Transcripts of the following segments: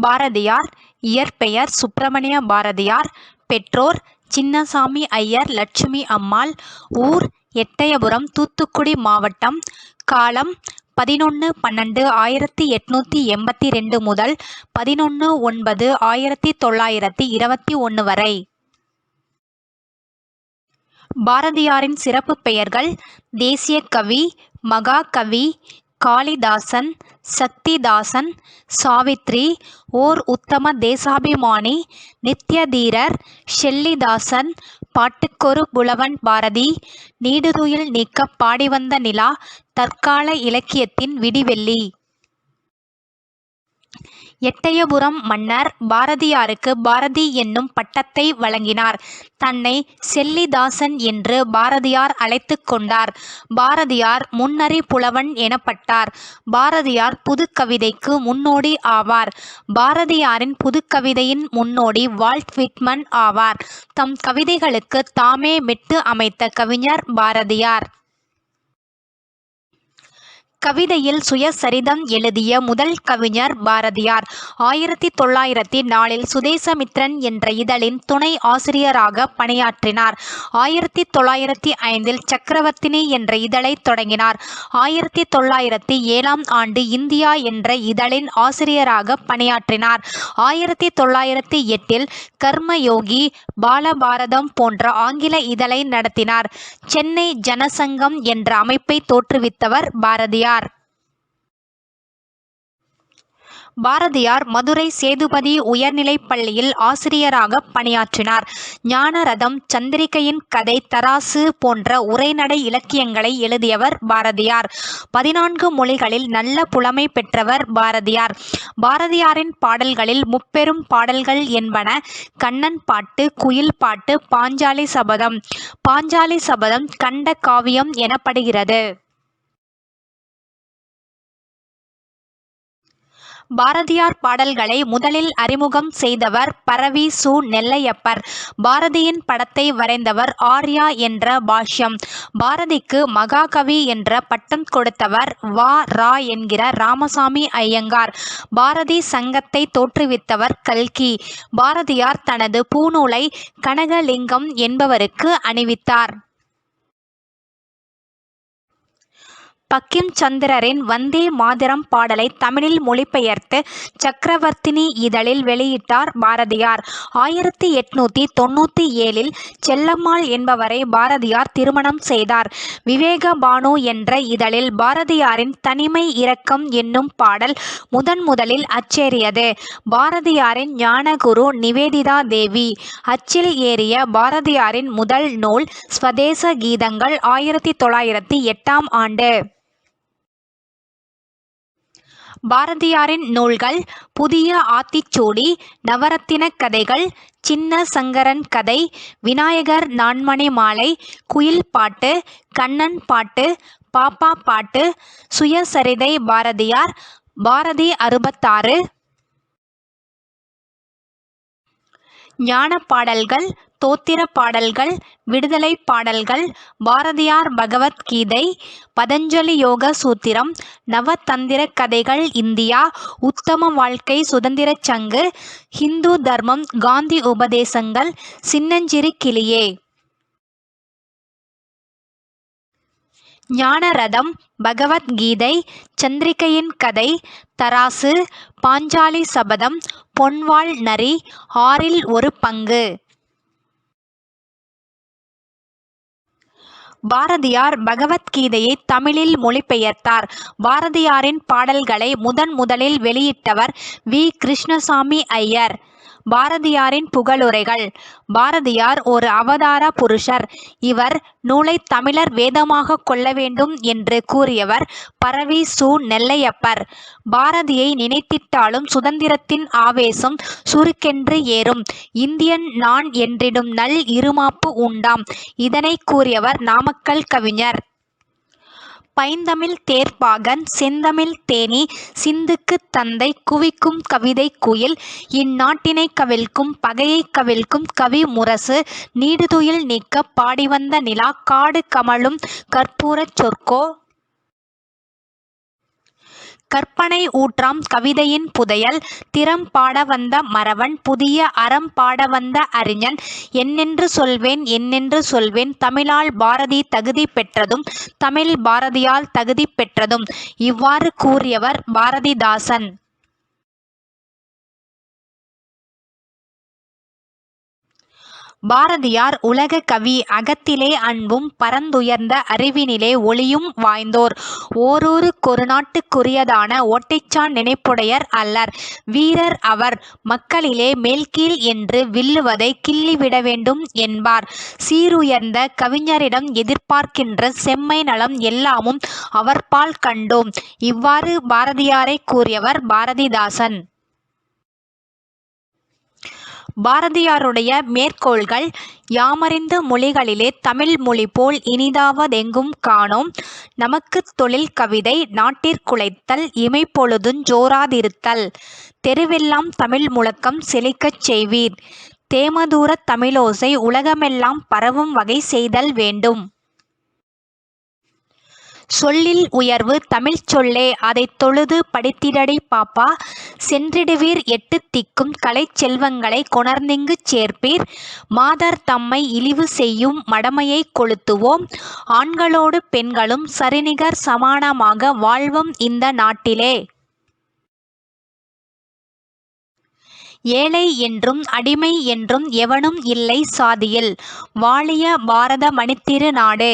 பாரதியார். இயற்பெயர் சுப்பிரமணிய பாரதியார். பெற்றோர் சின்னசாமி ஐயர், லட்சுமி அம்மாள். ஊர் எட்டயபுரம், தூத்துக்குடி மாவட்டம். காலம் 11/12/1882 முதல் 11/9/1921 வரை. பாரதியாரின் சிறப்பு பெயர்கள்: தேசிய கவி, மகாகவி, காளிதாசன், சக்திதாசன், சாவித்ரி, ஓர் உத்தம தேசாபிமானி, நித்யதீரர், ஷெல்லிதாசன், பாட்டுக்கொரு புலவன் பாரதி, நீடுதுயில் நீக்கப் பாடிவந்த நிலா, தற்கால இலக்கியத்தின் விடிவெள்ளி. எட்டயபுரம் மன்னர் பாரதியாருக்கு பாரதி என்னும் பட்டத்தை வழங்கினார். தன்னை செல்லிதாசன் என்று பாரதியார் அழைத்துக் கொண்டார். பாரதியார் முன்னறி புலவன் எனப்பட்டார். பாரதியார் புதுக்கவிதைக்கு முன்னோடி ஆவார். பாரதியாரின் புதுக்கவிதையின் முன்னோடி வால்ட் விட்மன் ஆவார். தம் கவிதைகளுக்கு தாமே மெட்டு அமைத்த கவிஞர் பாரதியார். கவிதையில் சுயசரிதம் எழுதிய முதல் கவிஞர் பாரதியார். 1904 சுதேசமித்திரன் என்ற இதழின் துணை ஆசிரியராக பணியாற்றினார். 1905 சக்கரவர்த்தினி என்ற இதழை தொடங்கினார். 1907 இந்தியா என்ற இதழின் ஆசிரியராக பணியாற்றினார். 1908 கர்மயோகி, பாலபாரதம் போன்ற ஆங்கில இதழை நடத்தினார். சென்னை ஜனசங்கம் என்ற அமைப்பை தோற்றுவித்தவர் பாரதியார். பாரதியார் மதுரை சேதுபதி உயர்நிலைப் பள்ளியில் ஆசிரியராக பணியாற்றினார். ஞானரதம், சந்திரிகையின் கதை, தராசு போன்ற உரைநடை இலக்கியங்களை எழுதியவர் பாரதியார். 14 மொழிகளில் நல்ல புலமை பெற்றவர் பாரதியார். பாரதியாரின் பாடல்களில் முப்பெரும் பாடல்கள் என்பன: கண்ணன் பாட்டு, குயில் பாட்டு, பாஞ்சாலி சபதம். பாஞ்சாலி சபதம் கண்ட காவியம் எனப்படுகிறது. பாரதியார் பாடல்களை முதலில் அறிமுகம் செய்தவர் பரவி சு. நெல்லையப்பர். பாரதியின் படத்தை வரைந்தவர் ஆர்யா என்ற பாஷ்யம். பாரதிக்கு மகாகவி என்ற பட்டம் கொடுத்தவர் வ. ரா. என்கிற ராமசாமி ஐயங்கார். பாரதி சங்கத்தை தோற்றுவித்தவர் கல்கி. பாரதியார் தனது பூநூலை கனகலிங்கம் என்பவருக்கு அணிவித்தார். பங்கிம் சந்திரரின் வந்தே மாதரம் பாடலை தமிழில் மொழிபெயர்த்து சக்கரவர்த்தினி இதழில் வெளியிட்டார் பாரதியார். 1897 செல்லம்மாள் என்பவரை பாரதியார் திருமணம் செய்தார். விவேகபானு என்ற இதழில் பாரதியாரின் தனிமை இரக்கம் என்னும் பாடல் முதலில் அச்சேறியது. பாரதியாரின் ஞானகுரு நிவேதிதா தேவி. அச்சில் ஏறிய பாரதியாரின் முதல் நூல் ஸ்வதேச கீதங்கள் 1908 பாரதியாரின் நூல்கள்: புதிய ஆத்திச்சூடி, நவரத்தின கதைகள், சின்ன சங்கரன் கதை, விநாயகர் நான்மணி மாலை, குயில் பாட்டு, கண்ணன் பாட்டு, பாப்பா பாட்டு, சுயசரிதை பாரதியார், பாரதி 66, ஞான பாடல்கள், தோத்திர பாடல்கள், விடுதலை பாடல்கள், பாரதியார் பகவத்கீதை, பதஞ்சலி யோக சூத்திரம், நவதந்திர கதைகள், இந்தியா, உத்தம வாழ்க்கை, சுதந்திரச் சங்கு, ஹிந்து தர்மம், காந்தி உபதேசங்கள், சின்னஞ்சிறு கிளியே. ஞானரதம், பகவத்கீதை, சந்திரிகையின் கதை, தராசு, பாஞ்சாலி சபதம், பொன்வாள் நரி, 6 ஒரு பங்கு. பாரதியார் பகவத்கீதையை தமிழில் மொழிபெயர்த்தார். பாரதியாரின் பாடல்களை முதலில் வெளியிட்டவர் வி. கிருஷ்ணசாமி ஐயர். பாரதியாரின் புகழுரைகள். பாரதியார் ஒரு அவதார புருஷர். இவர் நூலை தமிழர் வேதமாக கொள்ள வேண்டும் என்று கூறியவர் பரவி சு. நெல்லையப்பர். பாரதியை நினைத்திட்டாலும் சுதந்திரத்தின் ஆவேசம் சுருக்கென்று ஏறும். இந்தியன் நான் என்றிடும் நல் இருமாப்பு உண்டாம். இதனை கூறியவர் நாமக்கல் கவிஞர். பைந்தமிழ் தேர்ப்பாகன், செந்தமிழ் தேனி, சிந்துக்குத் தந்தை, குவிக்கும் கவிதை குயில், இந்நாட்டினைக் கவிழ்க்கும் பகையைக் கவிழ்க்கும் கவி முரசு, நீடுதுயில் நீக்கப் பாடிவந்த நிலா, காடு கமழும் கற்பூரச் சொற்கோ. கற்பனை ஊற்றாம் கவிதையின் புதையல் திறம் பாட வந்த மறவன் புதிய அறம் பாட வந்த அறிஞன் என்னென்று சொல்வேன் என்னென்று சொல்வேன் தமிழால் பாரதி தகுதி பெற்றதும் தமிழ் பாரதியால் தகுதி பெற்றதும். இவ்வாறு கூறியவர் பாரதிதாசன். பாரதியார் உலக கவி. அகத்திலே அன்பும் பரந்துயர்ந்த அறிவினிலே ஒளியும் வாய்ந்தோர். ஓரூருக்கொரு நாட்டுக்குரியதான ஒட்டைச்சான் நினைப்புடையர் அல்லர். வீரர் அவர். மக்களிலே மேல்கீழ் என்று வில்லுவதை கிள்ளிவிட வேண்டும் என்பார். சீருயர்ந்த கவிஞரிடம் எதிர்பார்க்கின்ற செம்மை நலம் எல்லாமும் அவர்பால் கண்டோம். இவ்வாறு பாரதியாரை கூறியவர் பாரதிதாசன். பாரதியாருடைய மேற்கோள்கள்: யாமறிந்த மொழிகளிலே தமிழ் மொழி போல் இனிதாவதெங்கும் காணோம். நமக்குத் தொழில் கவிதை நாட்டிற்குழைத்தல் இமைப்பொழுதுஞ் ஜோராதிருத்தல். தெருவெல்லாம் தமிழ் முழக்கம் செழிக்கச் செய்வீர். தேமதுரத் தமிழோசை உலகமெல்லாம் பரவும் வகை செய்தல் வேண்டும். சொல்லில் உயர்வு தமிழ்ச் சொல்லே அதைத் தொழுது படித்திடடி பாப்பா. சென்றிடுவீர் எட்டுத் திக்கும் கலைச் செல்வங்களைக் கொணர்ந்திங்குச் சேர்ப்பீர். மாதர் தம்மை இழிவு செய்யும் மடமையைக் கொளுத்துவோம். ஆண்களோடு பெண்களும் சரிநிகர் சமானமாக வாழ்வோம் இந்த நாட்டிலே. ஏழை என்றும் அடிமை என்றும் எவனும் இல்லை சாதியில். வாழிய பாரத மணித்திரு நாடு.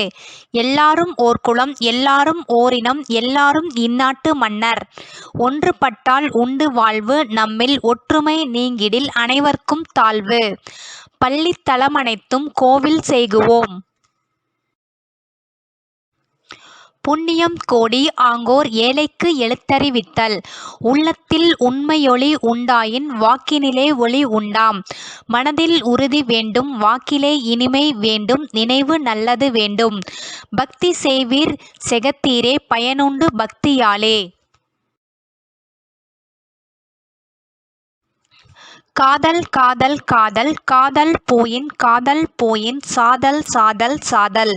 எல்லாரும் ஓர் குலம் எல்லாரும் ஓரினம் எல்லாரும் இந்நாட்டு மன்னர். ஒன்றுபட்டால் உண்டு வாழ்வு நம்மில் ஒற்றுமை நீங்கிடில் அனைவர்க்கும் தாழ்வு. பள்ளித் தலமனைத்தும் கோவில் செய்குவோம். புண்ணியம் கோடி ஆங்கோர் ஏழைக்கு எழுத்தறிவித்தல். உள்ளத்தில் உண்மையொளி உண்டாயின் வாக்கினிலே ஒளி உண்டாம். மனதில் உறுதி வேண்டும் வாக்கிலே இனிமை வேண்டும் நினைவு நல்லது வேண்டும். பக்தி செய்வீர் செகத்தீரே பயனுண்டு பக்தியாலே. காதல் காதல் காதல் காதல் போயின் சாதல் சாதல் சாதல்.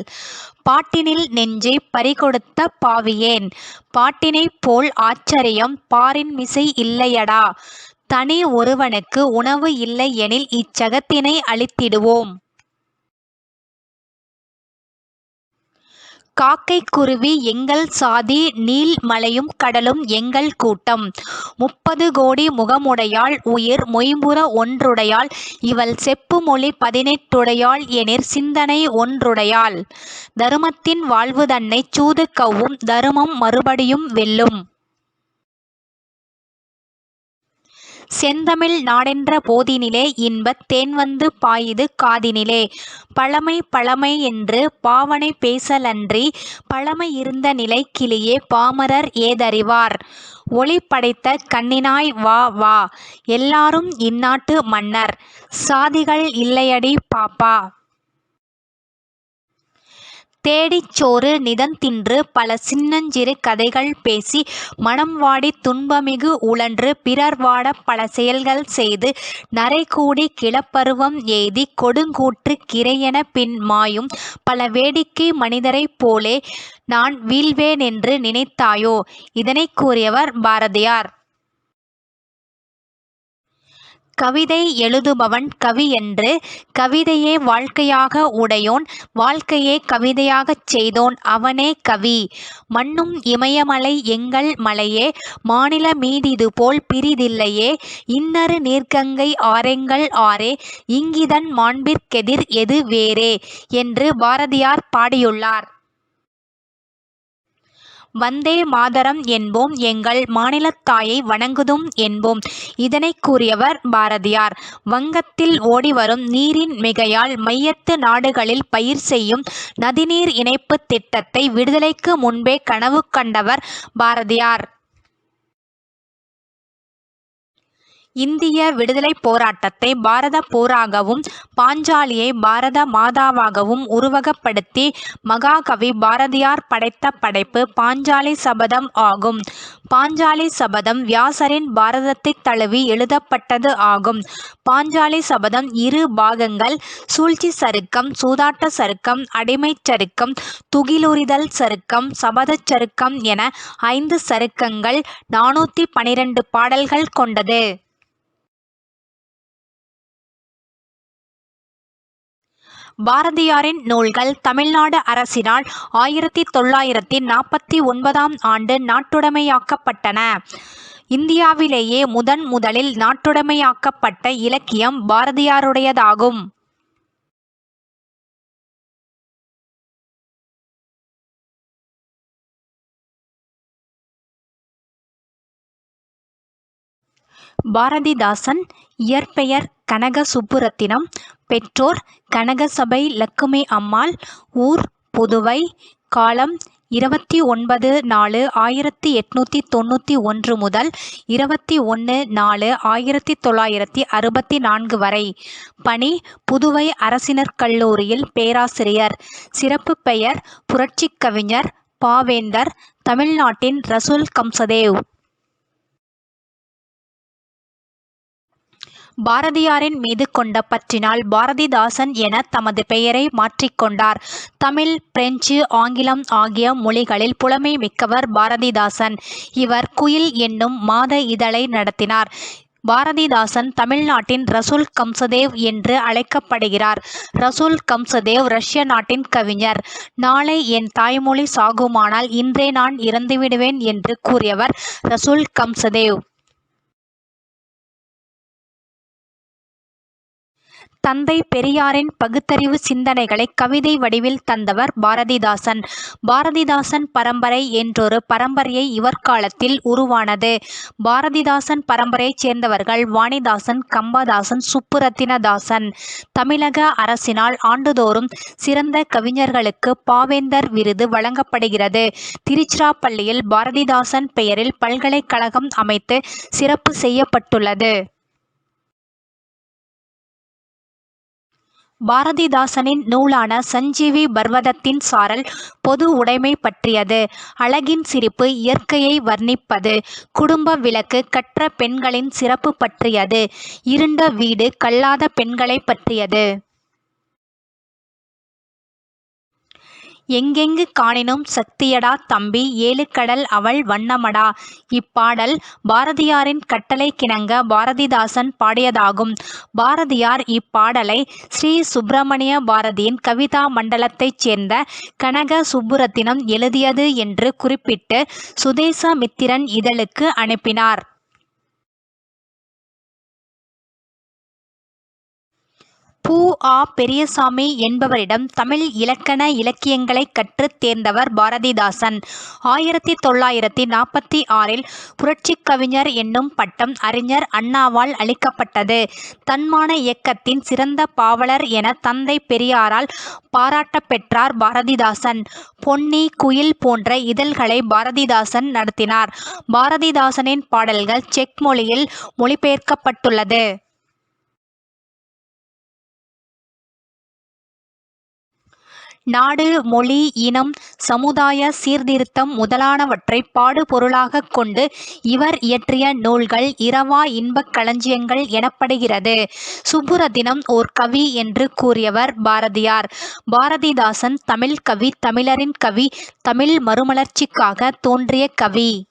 பாட்டினில் நெஞ்சை பறிகொடுத்த பாவியேன். பாட்டினைப் போல் ஆச்சரியம் பாரின்மிசை இல்லையடா. தனி ஒருவனுக்கு உணவு இல்லை எனில் இச்சகத்தினை அழித்திடுவோம். காக்கை குருவி எங்கள் சாதி நீல் மலையும் கடலும் எங்கள் கூட்டம். 30 கோடி முகமுடையாள் உயிர் மொய்ம்புற ஒன்றுடையாள் இவள் செப்பு மொழி 18 எனிற் சிந்தனை ஒன்றுடையாள். தருமத்தின் வாழ்வு தன்னைச் சூது கவ்வும் தருமம் மறுபடியும் வெல்லும். செந்தமிழ் நாடென்ற போதினிலே இன்பத் தேன்வந்து பாயுது காதினிலே. பழமை பழமை என்று பாவனை பேசலன்றி பழமையிருந்த நிலை கிளியே பாமரர் ஏதறிவார். ஒளி படைத்த கண்ணினாய் வா வா. எல்லாரும் இந்நாட்டு மன்னர். சாதிகள் இல்லையடி பாப்பா. தேடிச் சோறு நிதந்தின்று பல சின்னஞ்சிறு கதைகள் பேசி மனம் வாடித் துன்பமிகு உழன்று பிறர் வாடப் பல செயல்கள் செய்து நரைகூடி கிளப்பருவம் எய்திக் கொடுங்கூற்றுக் கிரையெனப் பின் மாயும் பல வேடிக்கை மனிதரைப் போலே நான் வீழ்வேனென்று நினைத்தாயோ? இதனைக் கூறியவர் பாரதியார். கவிதை எழுதுபவன் கவி என்று. கவிதையே வாழ்க்கையாக உடையோன் வாழ்க்கையே கவிதையாகச் செய்தோன் அவனே கவி. மண்ணும் இமயமலை எங்கள் மலையே மாநில மீதிதுபோல் பிறிதில்லையே. இன்னரு நீர்கங்கை ஆறெங்கள் ஆறே இங்கிதன் மாண்பிற்கெதிர் எது வேறே என்று பாரதியார் பாடியுள்ளார். வந்தே மாதரம் என்போம் எங்கள் மாநிலத்தாயை வணங்குதும் என்போம். இதனைக் கூறியவர் பாரதியார். வங்கத்தில் ஓடிவரும் நீரின் மிகையால் மையத்து நாடுகளில் பயிர் செய்யும் நதிநீர் இணைப்புத் திட்டத்தை விடுதலைக்கு முன்பே கனவு கண்டவர் பாரதியார். இந்திய விடுதலைப் போராட்டத்தை பாரத போராகவும் பாஞ்சாலியை பாரத மாதாவாகவும் உருவகப்படுத்தி மகாகவி பாரதியார் படைத்த படைப்பு பாஞ்சாலி சபதம் ஆகும். பாஞ்சாலி சபதம் வியாசரின் பாரதத்தை தழுவி எழுதப்பட்டது ஆகும். பாஞ்சாலி சபதம் 2 பாகங்கள்: சூழ்ச்சி சருக்கம், சூதாட்ட சருக்கம், அடிமைச் சருக்கம், துகிலுரிதல் சருக்கம், சபதச் சருக்கம் என 5 சருக்கங்கள் 412 பாடல்கள் கொண்டது. பாரதியாரின் நூல்கள் தமிழ்நாடு அரசினால் 1949ஆம் ஆண்டு நாட்டுடைமையாக்கப்பட்டன. இந்தியாவிலேயே முதலில் நாட்டுடைமையாக்கப்பட்ட இலக்கியம் பாரதியாருடையதாகும். பாரதிதாசன் இயற்பெயர் கனக சுப்புரத்தினம். பெற்றோர் கனகசபை லக்குமி அம்மாள். ஊர் புதுவை. காலம் 29/4/1891 முதல் 21/4/1964 வரை. பணி: புதுவை அரசினர் கல்லூரியில் பேராசிரியர். சிறப்பு பெயர்: புரட்சிக் கவிஞர் பாவேந்தர். தமிழ்நாட்டின் ரசூல் கம்சதேவ். பாரதியாரின் மீது கொண்ட பற்றினால் பாரதிதாசன் என தமது பெயரை மாற்றிக்கொண்டார். தமிழ், பிரெஞ்சு, ஆங்கிலம் ஆகிய மொழிகளில் புலமை மிக்கவர் பாரதிதாசன். இவர் குயில் என்னும் மாத இதழை நடத்தினார். பாரதிதாசன் தமிழ்நாட்டின் ரசூல் கம்சதேவ் என்று அழைக்கப்படுகிறார். ரசூல் கம்சதேவ் ரஷ்ய நாட்டின் கவிஞர். நாளை என் தாய்மொழி சாகுமானால் இன்றே நான் இறந்துவிடுவேன் என்று கூறியவர் ரசூல் கம்சதேவ். தந்தை பெரியாரின் பகுத்தறிவு சிந்தனைகளை கவிதை வடிவில் தந்தவர் பாரதிதாசன். பாரதிதாசன் பரம்பரை என்றொரு பரம்பரையை இவர் காலத்தில் உருவானது. பாரதிதாசன் பரம்பரையைச் சேர்ந்தவர்கள் வாணிதாசன், கம்பதாசன், சுப்புரத்தினதாசன். தமிழக அரசினால் ஆண்டுதோறும் சிறந்த கவிஞர்களுக்கு பாவேந்தர் விருது வழங்கப்படுகிறது. திருச்சிராப்பள்ளியில் பாரதிதாசன் பெயரில் பல்கலைக்கழகம் அமைத்து சிறப்பு செய்யப்பட்டுள்ளது. பாரதிதாசனின் நூலான சஞ்சீவி பர்வதத்தின் சாரல் பொது உடைமை பற்றியது. அழகின் சிரிப்பு இயற்கையை வர்ணிப்பது. குடும்ப விளக்கு கற்ற பெண்களின் சிறப்பு பற்றியது. இருண்ட வீடு கல்லாத பெண்களை பற்றியது. எங்கெங்கு காணினும் சக்தியடா தம்பி, 7 கடல் அவள் வண்ணமடா. இப்பாடல் பாரதியாரின் கட்டளைக்கிணங்க பாரதிதாசன் பாடியதாகும். பாரதியார் இப்பாடலை ஸ்ரீ சுப்பிரமணிய பாரதியின் கவிதா மண்டலத்தைச் சேர்ந்த கனக சுப்புரத்தினம் எழுதியது என்று குறிப்பிட்டு சுதேசமித்திரன் இதழுக்கு அனுப்பினார். பூ. ஆ. பெரியசாமி என்பவரிடம் தமிழ் இலக்கண இலக்கியங்களைக் கற்றுத் தேர்ந்தவர் பாரதிதாசன். 1946இல் புரட்சிக் கவிஞர் என்னும் பட்டம் அறிஞர் அண்ணாவால் அளிக்கப்பட்டது. தன்மான இயக்கத்தின் சிறந்த பாவலர் என தந்தை பெரியாரால் பாராட்டப் பெற்றார் பாரதிதாசன். பொன்னி, குயில் போன்ற இதழ்களை பாரதிதாசன் நடத்தினார். பாரதிதாசனின் பாடல்கள் செக் மொழியில் மொழிபெயர்க்கப்பட்டுள்ளது. நாடு, மொழி, இனம், சமுதாய சீர்திருத்தம் முதலானவற்றை பாடுபொருளாகக் கொண்டு இவர் இயற்றிய நூல்கள் இரவா இன்பக் களஞ்சியங்கள் எனப்படுகிறது. சுப்புரத்தினம் ஓர் கவி என்று கூறியவர் பாரதியார். பாரதிதாசன் தமிழ் கவி, தமிழரின் கவி, தமிழ் மறுமலர்ச்சிக்காக தோன்றிய கவி.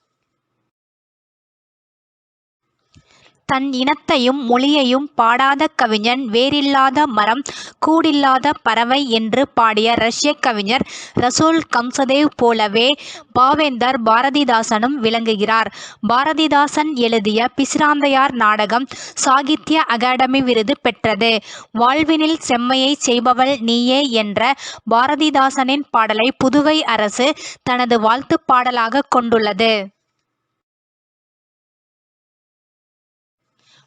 தன் இனத்தையும் மொழியையும் பாடாத கவிஞன் வேரில்லாத மரம், கூடில்லாத பறவை என்று பாடிய ரஷ்ய கவிஞர் ரசூல் கம்சதேவ் போலவே பாவேந்தர் பாரதிதாசனும் விளங்குகிறார். பாரதிதாசன் எழுதிய பிசிராந்தையார் நாடகம் சாகித்ய அகாடமி விருது பெற்றது. வாழ்வினில் செம்மையை செய்பவள் நீயே என்ற பாரதிதாசனின் பாடலை புதுவை அரசு தனது வாழ்த்துப் பாடலாக கொண்டுள்ளது.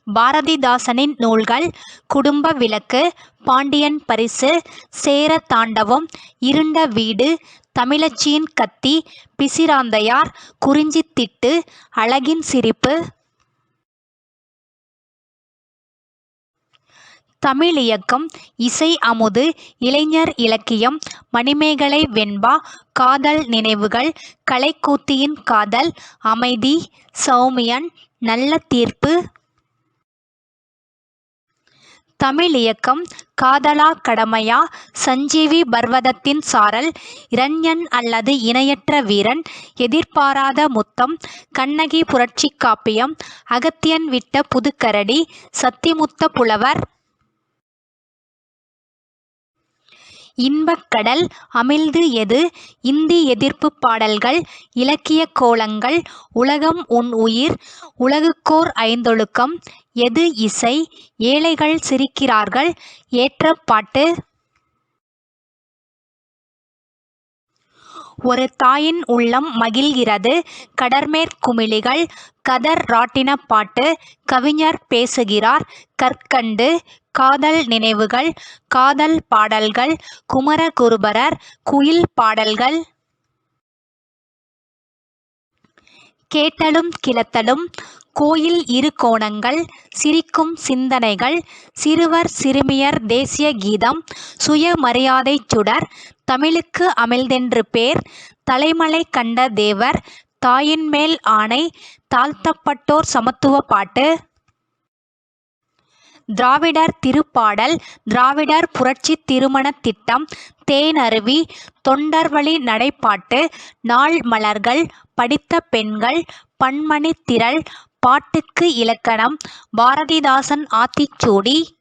பாரதிதாசனின் நூல்கள்: குடும்ப விளக்கு, பாண்டியன் பரிசு, சேர தாண்டவம், இருண்ட வீடு, தமிழச்சியின் கத்தி, பிசிராந்தையார், குறிஞ்சித்திட்டு, அழகின் சிரிப்பு. தமிழியக்கம், இசை அமுது, இளைஞர் இலக்கியம், மணிமேகலை வெண்பா, காதல் நினைவுகள், கலைக்கூத்தியின் காதல், அமைதி, சௌமியன், நல்ல தீர்ப்பு. தமிழியக்கம், காதலா கடமையா, சஞ்சீவி பர்வதத்தின் சாரல், இரண்யன் அல்லது இணையற்ற வீரன், எதிர்பாராத முத்தம், கண்ணகி புரட்சி காப்பியம், அகத்தியன் விட்ட புதுக்கரடி, சத்திமுத்த புலவர், இன்பக்கடல், அமிழ்து எது, இந்தி எதிர்ப்பு பாடல்கள், இலக்கிய கோலங்கள், உலகம் உன் உயிர், உலகுக்கோர் ஐந்தொழுக்கம், எது இசை, ஏழைகள் சிரிக்கிறார்கள், ஏற்றப்பாட்டு. ஒரு தாயின் உள்ளம் மகிழ்கிறது, கடற்மேற் குமிழிகள், கதர் ராட்டின பாட்டு, கவிஞர் பேசுகிறார், கற்கண்டு, காதல் நினைவுகள், காதல் பாடல்கள், குமரகுருபரர், குயில் பாடல்கள், கேட்டலும் கிளத்தலும், கோயில் இரு கோணங்கள், சிரிக்கும் சிந்தனைகள், சிறுவர் சிறுமியர் தேசிய கீதம், சுயமரியாதை சுடர், தமிழுக்கு அமிழ்தென்று பேர், தலைமலை கண்ட தேவர், தாயின் மேல் ஆணை, தாழ்த்தப்பட்டோர் சமத்துவ பாட்டு, திராவிடர் திருப்பாடல், திராவிடர் புரட்சி திருமண திட்டம், தேனருவி, தொண்டர்வழி நடைப்பாட்டு, நாள் மலர்கள், படித்த பெண்கள், பன்மணி திரள், பாட்டுக்கு இலக்கணம், பாரதிதாசன் ஆத்திச்சூடி.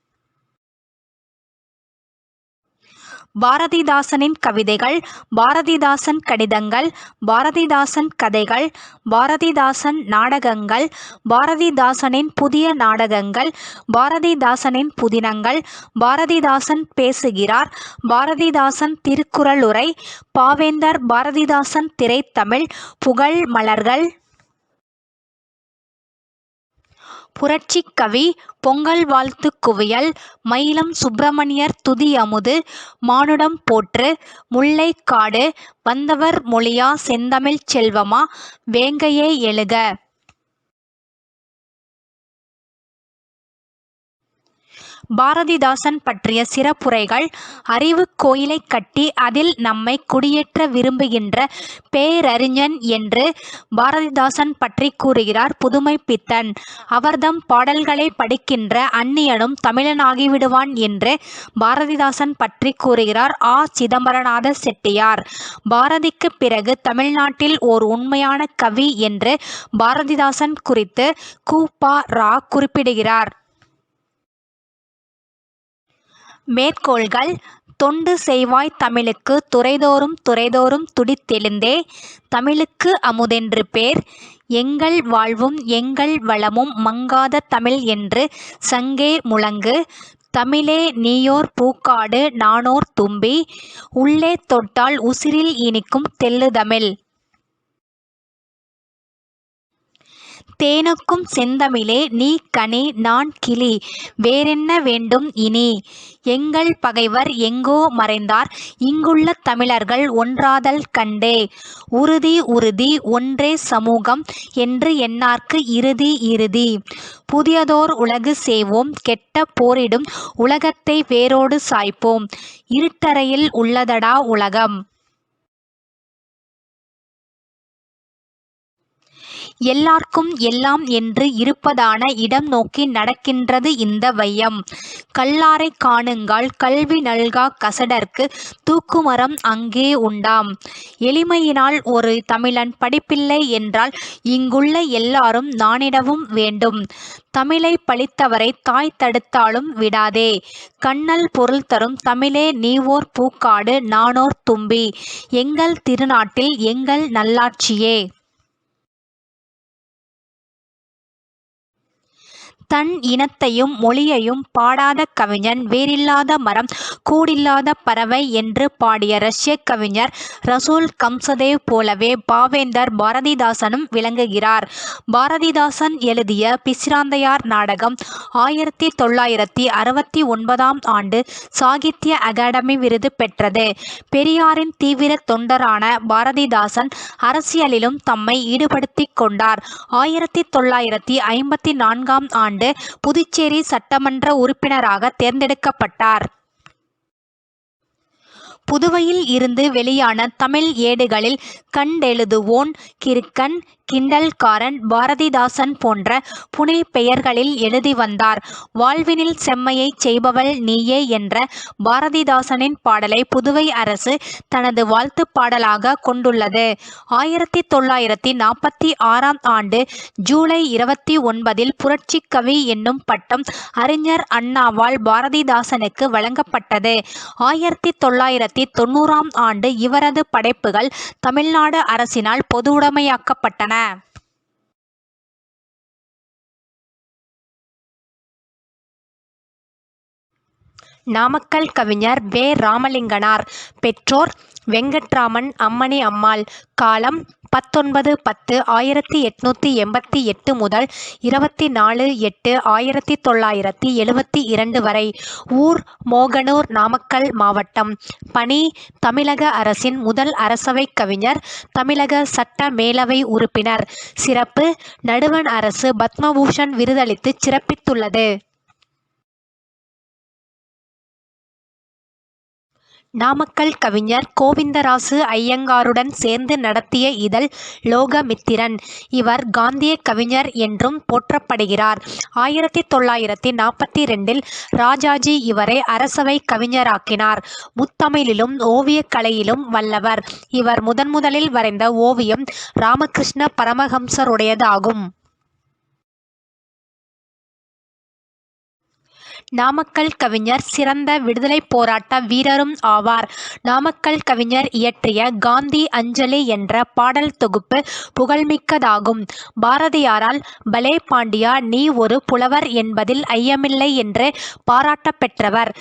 பாரதிதாசனின் கவிதைகள், பாரதிதாசன் கடிதங்கள், பாரதிதாசன் கதைகள், பாரதிதாசன் நாடகங்கள், பாரதிதாசனின் புதிய நாடகங்கள், பாரதிதாசனின் புதினங்கள், பாரதிதாசன் பேசுகிறார், பாரதிதாசன் திருக்குறளுரை, பாவேந்தர் பாரதிதாசன் திரைத்தமிழ், புகழ் மலர்கள், புரட்சி கவி, பொங்கல் வாழ்த்து குவியல், மயிலம் சுப்பிரமணியர் துதி அமுது, மானுடம் போற்று, முல்லைக்காடு, வந்தவர் மொழியா செந்தமிழ் செல்வமா, வேங்கையே எழுக. பாரதிதாசன் பற்றிய சிறப்புரைகள். அறிவு கோயிலை கட்டி அதில் நம்மை குடியேற்ற விரும்புகின்ற பேரறிஞன் என்று பாரதிதாசன் பற்றி கூறுகிறார் புதுமை பித்தன். அவர்தம் பாடல்களை படிக்கின்ற அந்நியனும் தமிழனாகிவிடுவான் என்று பாரதிதாசன் பற்றி கூறுகிறார் ஆ. சிதம்பரநாத செட்டியார். பாரதிக்கு பிறகு தமிழ்நாட்டில் ஓர் உண்மையான கவி என்று பாரதிதாசன் குறித்து கு. ப. ரா. குறிப்பிடுகிறார். மேற்கோள்கள். தொண்டு செய்வாய் தமிழுக்கு துறைதோறும் துறைதோறும் துடித்தெழுந்தே, தமிழுக்கு அமுதென்று பேர், எங்கள் வாழ்வும் எங்கள் வளமும் மங்காத தமிழ் என்று சங்கே முழங்கு, தமிழே நீயோர் பூக்காடு நானோர் தும்பி, உள்ளே தொட்டால் உசிரில் இனிக்கும் தெள்ளுதமிழ். தேனுக்கும் செந்தமிழே நீ கனி நான் கிளி, வேறென்ன வேண்டும் இனி, எங்கள் பகைவர் எங்கோ மறைந்தார் இங்குள்ள தமிழர்கள் ஒன்றாதல் கண்டே, உறுதி உறுதி ஒன்றே சமூகம் என்று எண்ணார்க்கு இறுதி இறுதி, புதியதோர் உலகு செய்வோம் கெட்ட போரிடும் உலகத்தை வேரோடு சாய்ப்போம், இருட்டறையில் உள்ளதடா உலகம். எல்லார்க்கும் எல்லாம் என்று இருப்பதான இடம் நோக்கி நடக்கின்றது இந்த வையம். கல்லாரை காணுங்கால் கல்வி நல்கா கசடர்க்கு தூக்குமரம் அங்கே உண்டாம். எளிமையினால் ஒரு தமிழன் படிப்பில்லை என்றால் இங்குள்ள எல்லாரும் நாணிடவும் வேண்டும். தமிழை பழித்தவரை தாய் தடுத்தாலும் விடாதே. கண்ணல் பொருள் தரும் தமிழே நீவோர் பூக்காடு நானோர் தும்பி, எங்கள் திருநாட்டில் எங்கள் நல்லாட்சியே. தன் இனத்தையும் மொழியையும் பாடாத கவிஞன் வேறில்லாத மரம் கூடில்லாத பறவை என்று பாடிய ரஷ்ய கவிஞர் ரசூல் கம்சதேவ் போலவே பாவேந்தர் பாரதிதாசனும் விளங்குகிறார். பாரதிதாசன் எழுதிய பிசிராந்தையார் நாடகம் 1969 ஆண்டு சாகித்ய அகாடமி விருது பெற்றது. பெரியாரின் தீவிர தொண்டரான பாரதிதாசன் அரசியலிலும் தம்மை ஈடுபடுத்திக் கொண்டார். 1954 ஆண்டு ஆண்டு புதுச்சேரி சட்டமன்ற உறுப்பினராக தேர்ந்தெடுக்கப்பட்டார். புதுவையில் இருந்து வெளியான தமிழ் ஏடுகளில் கண்டெழுதுவோன், கிறுக்கன், கிண்டல்காரன், பாரதிதாசன் போன்ற புனை பெயர்களில் எழுதி வந்தார். வாழ்வினில் செம்மையைச் செய்பவள் நீயே என்ற பாரதிதாசனின் பாடலை புதுவை அரசு தனது வாழ்த்துப் பாடலாக கொண்டுள்ளது. 1946ஆம் ஆண்டு ஜூலை 29 புரட்சிக் கவி என்னும் பட்டம் அறிஞர் அண்ணாவால் பாரதிதாசனுக்கு வழங்கப்பட்டது. 1990ஆம் ஆண்டு இவரது படைப்புகள் தமிழ்நாடு அரசினால் பொதுவுடைமையாக்கப்பட்டன. நாமக்கல் கவிஞர் வே. ராமலிங்கனார். பெற்றோர் வெங்கட்ராமன், அம்மணி அம்மாள். காலம் 19/10/1888 முதல் 24/8/1972 வரை. ஊர் மோகனூர், நாமக்கல் மாவட்டம். பணி தமிழக அரசின் முதல் அரசவைக் கவிஞர், தமிழக சட்ட மேலவை உறுப்பினர். சிறப்பு நடுவண் அரசு பத்மபூஷன் விருதளித்து சிறப்பித்துள்ளது. நாமக்கல் கவிஞர் கோவிந்தராசு ஐயங்காருடன் சேர்ந்து நடத்திய இதழ் லோகமித்திரன். இவர் காந்திய கவிஞர் என்றும் போற்றப்படுகிறார். 1942இல் ராஜாஜி இவரை அரசவை கவிஞராக்கினார். முத்தமிழிலும் ஓவியக் கலையிலும் வல்லவர். இவர் முதன்முதலில் வரைந்த ஓவியம் ராமகிருஷ்ண பரமஹம்சருடையதாகும். நாமக்கல் கவிஞர் சிறந்த விடுதலைப் போராட்ட வீரரும் ஆவார். நாமக்கல் கவிஞர் இயற்றிய காந்தி அஞ்சலி என்ற பாடல் தொகுப்பு புகழ்மிக்கதாகும். பாரதியாரால் பலே பாண்டியா, நீ ஒரு புலவர் என்பதில் ஐயமில்லை என்று பாராட்டப் பெற்றவர்.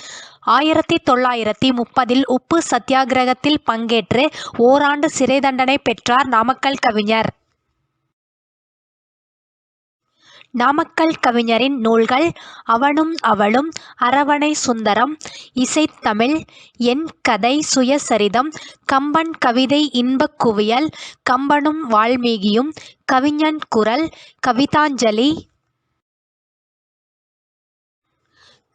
1930இல் உப்பு சத்தியாகிரகத்தில் பங்கேற்று ஓராண்டு சிறை தண்டனை பெற்றார் நாமக்கல் கவிஞர். நாமக்கல் கவிஞரின் நூல்கள்: அவனும் அவளும், அரவணை சுந்தரம், இசைத்தமிழ், என் கதை, சுயசரிதம், கம்பன் கவிதை இன்பக் குவியல், கம்பனும் வால்மீகியும், கவிஞன் குரல், கவிதாஞ்சலி,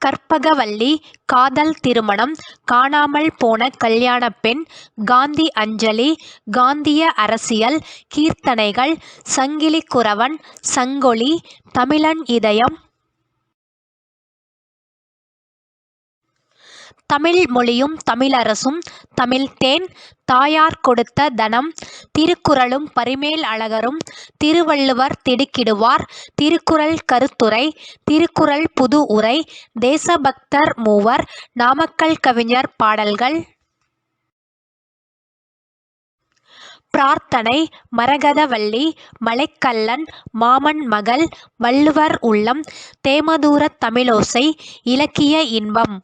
கற்பகவல்லி, காதல் திருமணம், காணாமல் போன கல்யாணப் பெண், காந்தி அஞ்சலி, காந்திய அரசியல், கீர்த்தனைகள், சங்கிலி குறவன், சங்கொலி, தமிழன் இதயம், தமிழ் மொழியும் தமிழரசும், தமிழ்த்தேன், தாயார் கொடுத்த தனம், திருக்குறளும் பரிமேல் அழகரும், திருவள்ளுவர் திடுக்கிடுவார், திருக்குறள் கருத்துரை, திருக்குறள் புது உரை, தேசபக்தர் மூவர், நாமக்கல் கவிஞர் பாடல்கள்: பிரார்த்தனை, மரகதவல்லி, மலைக்கள்ளன், மாமன் மகள், வள்ளுவர் உள்ளம், தேமதுரத் தமிழோசை, இலக்கிய இன்பம்.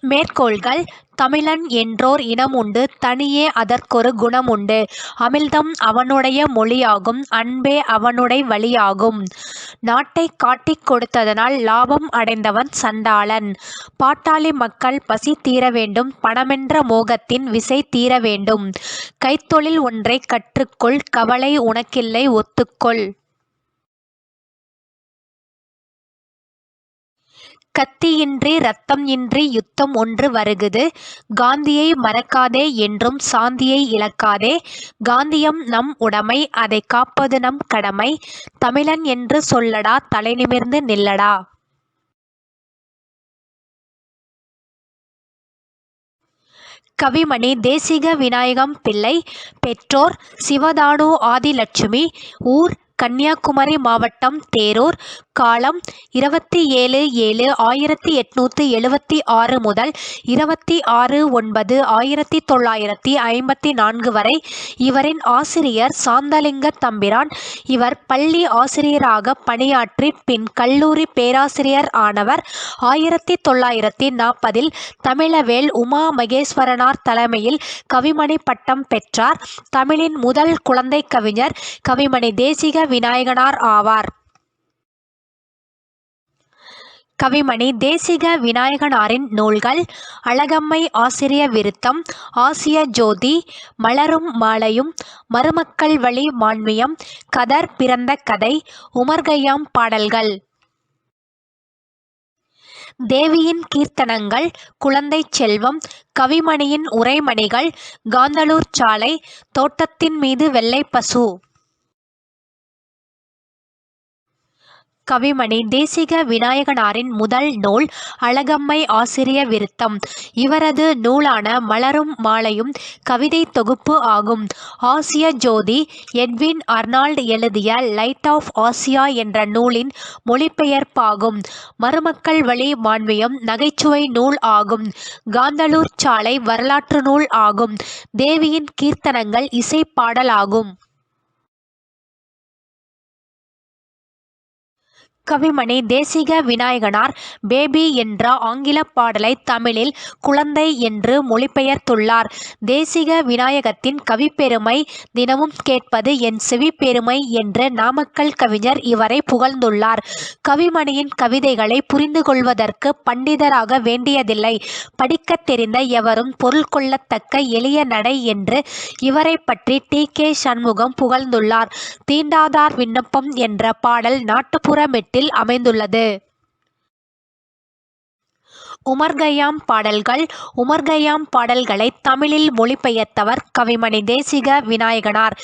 மேற்கோள்கள்: தமிழன் என்றோர் இனமுண்டு, தனியே அதற்கொரு குணமுண்டு. அமிழ்தம் அவனுடைய மொழியாகும், அன்பே அவனுடை வழியாகும். நாட்டைக் காட்டிக் கொடுத்ததனால் லாபம் அடைந்தவன் சண்டாளன். பாட்டாளி மக்கள் பசி தீர வேண்டும், பணமென்ற மோகத்தின் விசை தீர வேண்டும். கைத்தொழில் ஒன்றைக் கற்றுக்கொள், கவலை உனக்கில்லை ஒத்துக்கொள். கத்தியின்றி ரத்தம் இன்றி யுத்தம் ஒன்று வருகுது. காந்தியை மறக்காதே, என்றும் சாந்தியை இழக்காதே. காந்தியம் நம் உடைமை, அதை காப்பது நம் கடமை. தமிழன் என்று சொல்லடா, தலைநிமிர்ந்து நில்லடா. கவிமணி தேசிக விநாயகம் பிள்ளை. பெற்றோர் சிவதானு ஆதிலட்சுமி. ஊர் கன்னியாகுமரி மாவட்டம், தேரூர். காலம் 27/7/1876 முதல் 26/9/1954 வரை. இவரின் ஆசிரியர் சாந்தலிங்க தம்பிரான். இவர் பள்ளி ஆசிரியராக பணியாற்றி பின் கல்லூரி பேராசிரியர் ஆனவர். 1940இல் தமிழவேல் உமா மகேஸ்வரனார் தலைமையில் கவிமணி பட்டம் பெற்றார். தமிழின் முதல் குழந்தை கவிஞர் கவிமணி தேசிக விநாயகனார் ஆவார். கவிமணி தேசிக விநாயகனாரின் நூல்கள்: அழகம்மை ஆசிரிய விருத்தம், ஆசிய ஜோதி, மலரும் மாலையும், மருமக்கள் வழி மான்மியம், கதர் பிறந்த கதை, உமர்கய்யாம் பாடல்கள். தேவியின் கீர்த்தனங்கள், குழந்தை செல்வம், கவிமணியின் உரைமணிகள், காந்தளூர் சாலை, தோட்டத்தின் மீது வெள்ளை பசு. கவிமணி தேசிக விநாயகனாரின் முதல் நூல் அழகம்மை ஆசிரிய விருத்தம். இவரது நூலான மலரும் மாலையும் கவிதை தொகுப்பு ஆகும். ஆசிய ஜோதி எட்வின் அர்னால்ட் எழுதிய லைட் ஆஃப் ஆசியா என்ற நூலின் மொழிபெயர்ப்பாகும். மருமக்கள் வழி மான்மியம் நகைச்சுவை நூல் ஆகும். காந்தளூர் சாலை வரலாற்று நூல் ஆகும். தேவியின் கீர்த்தனங்கள் இசைப்பாடலாகும். கவிமணி தேசிக விநாயகனார் பேபி என்ற ஆங்கில பாடலை தமிழில் குழந்தை என்று மொழிபெயர்த்துள்ளார். தேசிக விநாயகத்தின் கவிப்பெருமை தினமும் கேட்பது என் செவிப்பெருமை என்று நாமக்கல் கவிஞர் இவரை புகழ்ந்துள்ளார். கவிமணியின் கவிதைகளை புரிந்து கொள்வதற்கு பண்டிதராக வேண்டியதில்லை. படிக்கத் தெரிந்த எவரும் பொருள் கொள்ளத்தக்க எளிய நடை என்று இவரை பற்றி டி.கே. சண்முகம் புகழ்ந்துள்ளார். தீண்டாதார் விண்ணப்பம் என்ற பாடல் நாட்டுப்புற மெட்டில் அமைந்துள்ளது. உமர்கய்யாம் பாடல்கள். உமர்கய்யாம் பாடல்களை தமிழில் மொழிபெயர்த்தவர் கவிமணி தேசிக விநாயகனார்.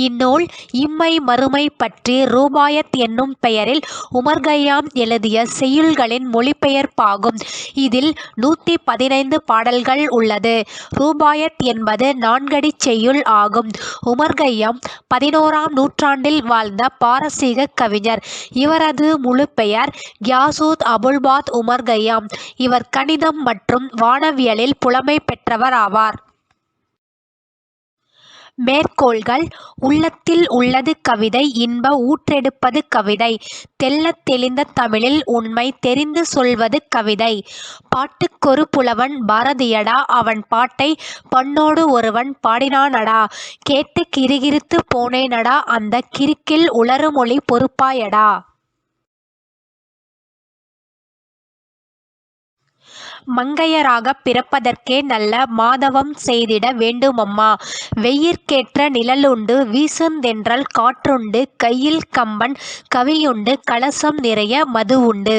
இந்நூல் இம்மை மறுமை பற்றி ரூபாயத் என்னும் பெயரில் உமர்கய்யாம் எழுதிய செய்யுள்களின் மொழிபெயர்ப்பாகும். இதில் 115 பாடல்கள் உள்ளது. ரூபாயத் என்பது 4 அடிச் செய்யுள் ஆகும். உமர்கய்யாம் 11ஆம் நூற்றாண்டில் வாழ்ந்த பாரசீக கவிஞர். இவரது முழு பெயர் கியாசூத் அபுல்பாத் உமர்கய்யாம். இவர் கணிதம் மற்றும் வானவியலில் புலமை பெற்றவர் ஆவார். மேற்கோள்கள்: உள்ளத்தில் உள்ளது கவிதை இன்ப ஊற்றெடுப்பது கவிதை. தெள்ளத் தெளிந்த தமிழில் உண்மை தெரிந்து சொல்வது கவிதை. பாட்டுக்கொரு புலவன் பாரதியடா, அவன் பாட்டை பண்ணோடு ஒருவன் பாடினானடா, கேட்டு கிறுகிறுத்து போனேனடா, அந்த கிறுக்கில் உளறுமொழி பொறுப்பாயடா. மங்கையராகப் பிறப்பதற்கே நல்ல மாதவம் செய்திட வேண்டுமம்மா. வெயிற்கேற்ற நிழலுண்டு, வீசுந்தென்றல் காற்றுண்டு, கையில் கம்பன் கவியுண்டு, கலசம் நிறைய மது உண்டு.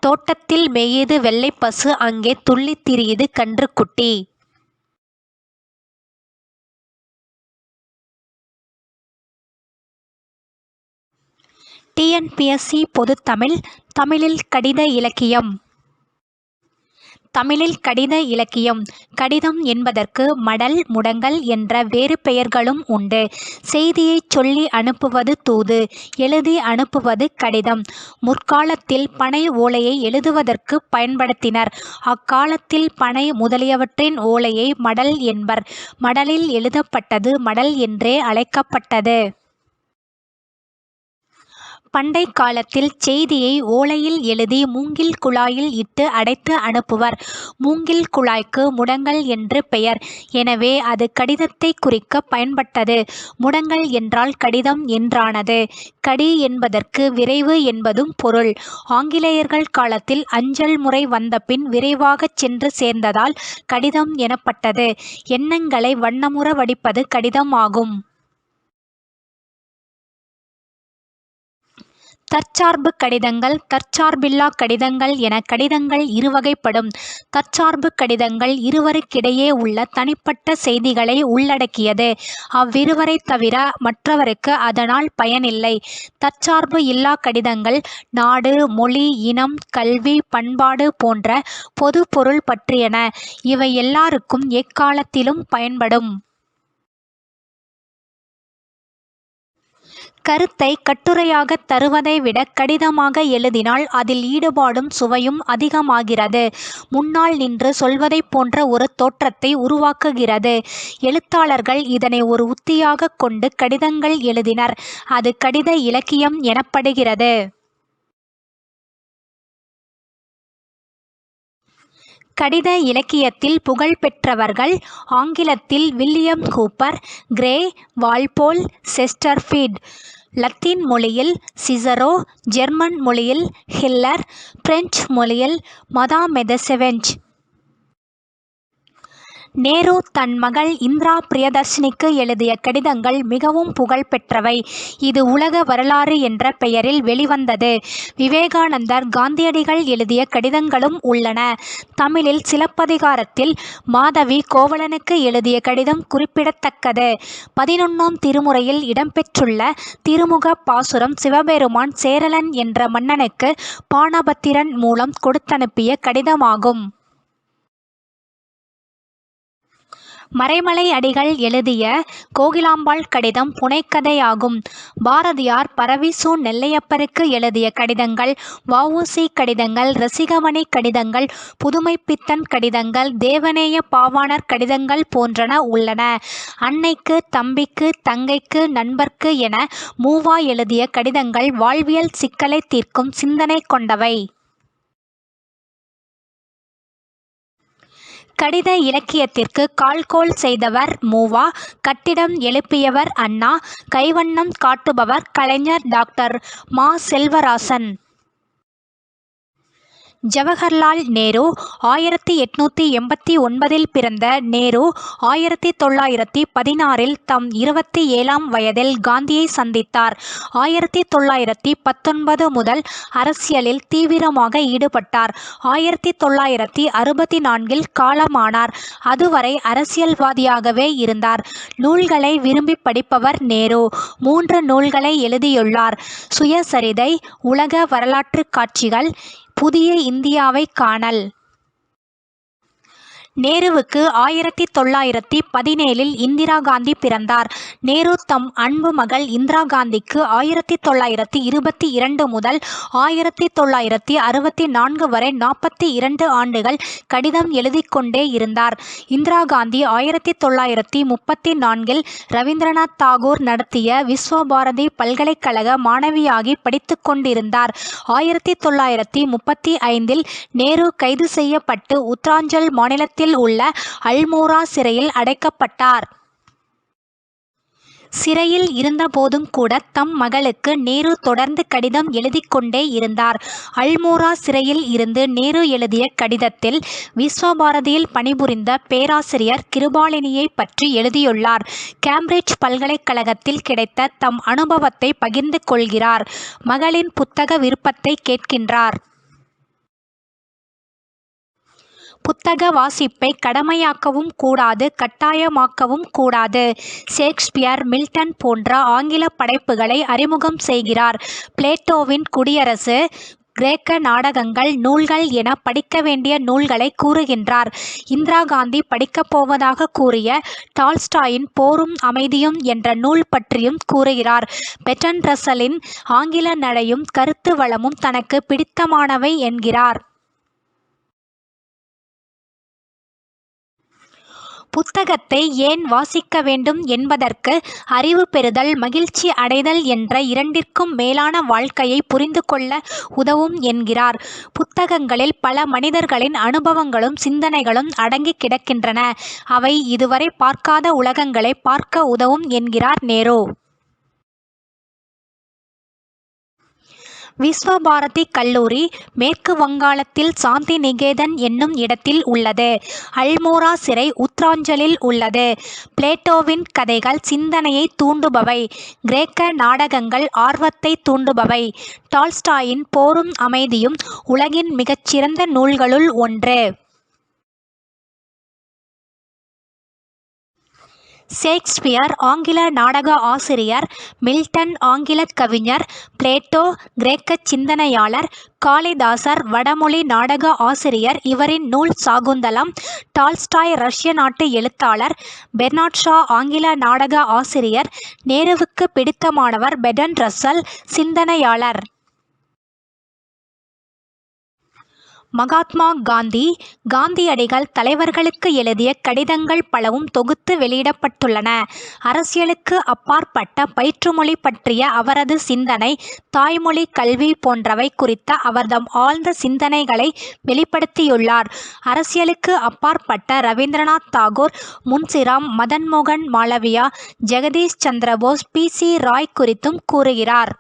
தோட்டத்தில் மேயுது வெள்ளைப் பசு, அங்கே துள்ளித் திரியுது கன்றுக்குட்டி. டிஎன்பிஎஸ்சி பொதுத்தமிழ். தமிழில் கடித இலக்கியம். தமிழில் கடித இலக்கியம். கடிதம் என்பதற்கு மடல், முடங்கல் என்ற வேறு பெயர்களும் உண்டு. செய்தியைச் சொல்லி அனுப்புவது தூது, எழுதி அனுப்புவது கடிதம். முற்காலத்தில் பனை ஓலையை எழுதுவதற்கு பயன்படுத்தினர். அக்காலத்தில் பனை முதலியவற்றின் ஓலையை மடல் என்பர். மடலில் எழுதப்பட்டது மடல் என்றே அழைக்கப்பட்டது. பண்டை காலத்தில் செய்தியை ஓலையில் எழுதி மூங்கில் குழாயில் இட்டு அடைத்து அனுப்புவர். மூங்கில் குழாய்க்கு முடங்கல் என்று பெயர். எனவே அது கடிதத்தை குறிக்க பயன்பட்டது. முடங்கல் என்றால் கடிதம் என்றானது. கடி என்பதற்கு விரைவு என்பதும் பொருள். ஆங்கிலேயர்கள் காலத்தில் அஞ்சல் முறை வந்தபின் விரைவாகச் சென்று சேர்ந்ததால் கடிதம் எனப்பட்டது. எண்ணங்களை வண்ணமுற வடிப்பது கடிதம் ஆகும். தற்சார்பு கடிதங்கள், தற்சார்பில்லா கடிதங்கள் என கடிதங்கள் இருவகைப்படும். தற்சார்பு கடிதங்கள் இருவருக்கிடையே உள்ள தனிப்பட்ட செய்திகளை உள்ளடக்கியது. அவ்விருவரைத் தவிர மற்றவருக்கு அதனால் பயனில்லை. தற்சார்பு இல்லா கடிதங்கள் நாடு, மொழி, இனம், கல்வி, பண்பாடு போன்ற பொது பொருள் பற்றியன. இவை எல்லாருக்கும் எக்காலத்திலும் பயன்படும். கருத்தை கட்டுரையாகத் தருவதை விட கடிதமாக எழுதினால் அதில் ஈடுபாடும் சுவையும் அதிகமாகிறது. முன்னால் நின்று சொல்வதைப் போன்ற ஒரு தோற்றத்தை உருவாக்குகிறது. எழுத்தாளர்கள் இதனை ஒரு உத்தியாகக் கொண்டு கடிதங்கள் எழுதினர். அது கடித இலக்கியம் எனப்படுகிறது. கடித இலக்கியத்தில் புகழ் பெற்றவர்கள்: ஆங்கிலத்தில் William Cowper, Gray, Walpole, Chesterfield. லத்தீன் மொழியில் சிசரோ, ஜெர்மன் மொழியில் ஹில்லர், பிரெஞ்சு மொழியில் மதாம் மெதசெவென்ச். நேரு தன் மகள் இந்திரா பிரியதர்ஷினிக்கு எழுதிய கடிதங்கள் மிகவும் புகழ் பெற்றவை. இது உலக வரலாறு என்ற பெயரில் வெளிவந்தது. விவேகானந்தர், காந்தியடிகள் எழுதிய கடிதங்களும் உள்ளன. தமிழில் சிலப்பதிகாரத்தில் மாதவி கோவலனுக்கு எழுதிய கடிதம் குறிப்பிடத்தக்கது. 11ஆம் திருமுறையில் இடம்பெற்றுள்ள திருமுக பாசுரம் சிவபெருமான் சேரலன் என்ற மன்னனுக்கு பாணபத்திரன் மூலம் கொடுத்தனுப்பிய கடிதமாகும். மறைமலை அடிகள் எழுதிய கோகிலாம்பாள் கடிதம் புனைக்கதையாகும். பாரதியார் பரவிசு நெல்லையப்பருக்கு எழுதிய கடிதங்கள், வ.உ.சி. கடிதங்கள், ரசிகமணி கடிதங்கள், புதுமைப்பித்தன் கடிதங்கள், தேவநேய பாவாணர் கடிதங்கள் போன்றன உள்ளன. அன்னைக்கு, தம்பிக்கு, தங்கைக்கு, நண்பர்க்கு என மூவா எழுதிய கடிதங்கள் வாழ்வியல் சிக்கலை தீர்க்கும் சிந்தனை கொண்டவை. கடித இலக்கியத்திற்கு கால்கோள் செய்தவர் மூவா, கட்டிடம் எழுப்பியவர் அண்ணா, கைவண்ணம் காட்டுபவர் கலைஞர் டாக்டர் மா. செல்வராசன். ஜவஹர்லால் நேரு 1889 பிறந்த நேரு 1916 தம் 27ஆம் வயதில் காந்தியை சந்தித்தார். 1919 முதல் அரசியலில் தீவிரமாக ஈடுபட்டார். 1964 காலமானார். அதுவரை அரசியல்வாதியாகவே இருந்தார். நூல்களை விரும்பி படிப்பவர் நேரு. 3 நூல்களை எழுதியுள்ளார். சுயசரிதை, உலக வரலாற்று காட்சிகள், புதிய இந்தியாவை காணல். நேருவுக்கு 1917 இந்திரா காந்தி பிறந்தார். நேரு தம் அன்பு மகள் இந்திரா காந்திக்கு 1922 முதல் 1964 வரை 42 ஆண்டுகள் கடிதம் எழுதிக்கொண்டே இருந்தார். இந்திரா காந்தி 1934 ரவீந்திரநாத் தாகூர் நடத்திய விஸ்வபாரதி பல்கலைக்கழக மாணவியாகி படித்து கொண்டிருந்தார். 1935 நேரு கைது செய்யப்பட்டு உத்தராஞ்சல் மாநிலத்தில் உள்ள அல்மோரா சிறையில் அடைக்கப்பட்டார். சிறையில் இருந்தபோதும் கூட தம் மகளுக்கு நேரு தொடர்ந்து கடிதம் எழுதிக்கொண்டே இருந்தார். அல்மோரா சிறையில் இருந்து நேரு எழுதிய கடிதத்தில் விஸ்வபாரதியில் பணிபுரிந்த பேராசிரியர் கிருபாலினியை பற்றி எழுதியுள்ளார். கேம்பிரிட்ஜ் பல்கலைக்கழகத்தில் கிடைத்த தம் அனுபவத்தை பகிர்ந்து கொள்கிறார். மகளின் புத்தக விருப்பத்தை கேட்கின்றார். புத்தக வாசிப்பை கடமையாக்கவும் கூடாது, கட்டாயமாக்கவும் கூடாது. ஷேக்ஸ்பியர், மில்டன் போன்ற ஆங்கில படைப்புகளை அறிமுகம் செய்கிறார். பிளேட்டோவின் குடியரசு, கிரேக்க நாடகங்கள், நூல்கள் என படிக்க வேண்டிய நூல்களை கூறுகின்றார். இந்திரா காந்தி படிக்கப் போவதாக கூறிய டால்ஸ்டாயின் போரும் அமைதியும் என்ற நூல் பற்றியும் கூறுகிறார். பெர்ட்ரண்ட் ரஸ்சலின் ஆங்கில நடையும் கருத்து வளமும் தனக்கு பிடித்தமானவை என்கிறார். புத்தகத்தை ஏன் வாசிக்க வேண்டும் என்பதற்கு அறிவு பெறுதல், மகிழ்ச்சி அடைதல் என்ற இரண்டிற்கும் மேலான வாழ்க்கையை புரிந்து கொள்ள உதவும் என்கிறார். புத்தகங்களில் பல மனிதர்களின் அனுபவங்களும் சிந்தனைகளும் அடங்கி கிடக்கின்றன. அவை இதுவரை பார்க்காத உலகங்களை பார்க்க உதவும் என்கிறார் நேரு. விஸ்வபாரதி கல்லூரி மேற்கு வங்காளத்தில் சாந்தி நிகேதன் என்னும் இடத்தில் உள்ளது. அல்மோரா சிறை உத்தராஞ்சலில் உள்ளது. பிளேட்டோவின் கதைகள் சிந்தனையை தூண்டுபவை. கிரேக்க நாடகங்கள் ஆர்வத்தை தூண்டுபவை. டால்ஸ்டாயின் போரும் அமைதியும் உலகின் மிகச்சிறந்த நூல்களுள் ஒன்று. ஷேக்ஸ்பியர் ஆங்கில நாடக ஆசிரியர், மில்டன் ஆங்கில கவிஞர், பிளேட்டோ கிரேக்க சிந்தனையாளர், காளிதாசர் வடமொழி நாடக ஆசிரியர். இவரின் நூல் சாகுந்தலம். டால்ஸ்டாய் ரஷ்ய நாட்டு எழுத்தாளர். பெர்னாட் ஷா ஆங்கில நாடக ஆசிரியர். நேருவுக்கு பிடித்தமானவர் பெர்ட்ரண்ட் ரஸ்சல், சிந்தனையாளர். மகாத்மா காந்தி காந்தியடிகள் தலைவர்களுக்கு எழுதிய கடிதங்கள் பலவும் தொகுத்து வெளியிடப்பட்டுள்ளன. அரசியலுக்கு அப்பாற்பட்ட பயிற்றுமொழி பற்றிய அவரது சிந்தனை, தாய்மொழி கல்வி போன்றவை குறித்த அவர்தம் ஆழ்ந்த சிந்தனைகளை வெளிப்படுத்தியுள்ளார். அரசியலுக்கு அப்பாற்பட்ட ரவீந்திரநாத் தாகூர், முன்சிராம், மதன் மோகன் மாளவியா, ஜெகதீஷ் சந்திரபோஸ், பி.சி. ராய் குறித்தும் கூறுகிறார்.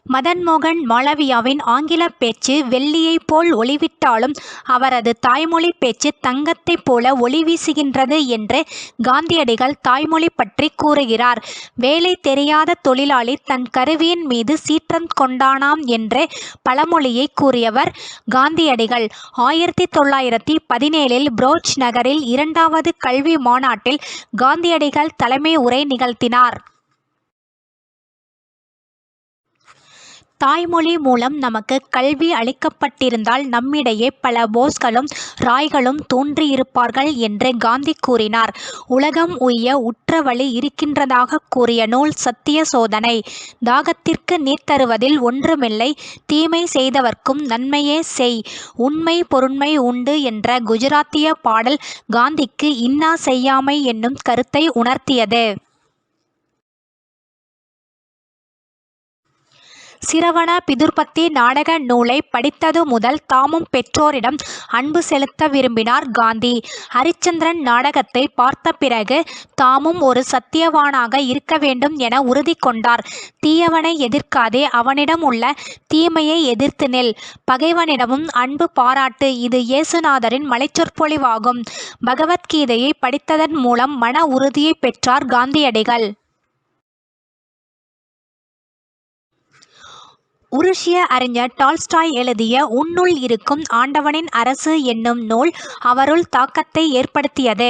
மதன் மோகன் மாளவியாவின் ஆங்கில பேச்சு வெள்ளியைப் போல் ஒளிவிட்டாலும் அவரது தாய்மொழி பேச்சு தங்கத்தைப் போல ஒளி வீசுகின்றது என்று காந்தியடிகள் தாய்மொழி பற்றி கூறுகிறார். வேலை தெரியாத தொழிலாளி தன் கருவியின் மீது சீற்றம் கொண்டானாம் என்று பழமொழியை கூறியவர் காந்தியடிகள். 1917 புரோச் நகரில் 2வது கல்வி மாநாட்டில் காந்தியடிகள் தலைமை உரை நிகழ்த்தினார். தாய்மொழி மூலம் நமக்கு கல்வி அளிக்கப்பட்டிருந்தால் நம்மிடையே பல போஸ்களும் ராய்களும் தோன்றியிருப்பார்கள் என்று காந்தி கூறினார். உலகம் உய்ய உற்ற வழி இருக்கின்றதாக கூறிய நூல் சத்திய சோதனை. தாகத்திற்கு நீர் தருவதில் ஒன்றுமில்லை, தீமை செய்தவர்க்கும் நன்மையே செய், உண்மை பொருண்மை உண்டு என்ற குஜராத்திய பாடல் காந்திக்கு இன்னா செய்யாமை என்னும் கருத்தை உணர்த்தியது. சிரவண பிதுர்பத்தி நாடக நூலை படித்தது முதல் தாமும் பெற்றோரிடம் அன்பு செலுத்த விரும்பினார் காந்தி. ஹரிச்சந்திரன் நாடகத்தை பார்த்த பிறகு தாமும் ஒரு சத்தியவானாக இருக்க வேண்டும் என உறுதி கொண்டார். தீயவனை எதிர்க்காதே, அவனிடம் உள்ள தீமையை எதிர்த்து நில், பகைவனிடமும் அன்பு பாராட்டு. இது இயேசுநாதரின் மலைச்சொற்பொழிவாகும். பகவத்கீதையை படித்ததன் மூலம் மன உறுதியை பெற்றார் காந்தியடிகள். உருசிய அறிஞர் டால்ஸ்டாய் எழுதிய உன்னுள் இருக்கும் ஆண்டவனின் அரசு என்னும் நூல் அவருள் தாக்கத்தை ஏற்படுத்தியது.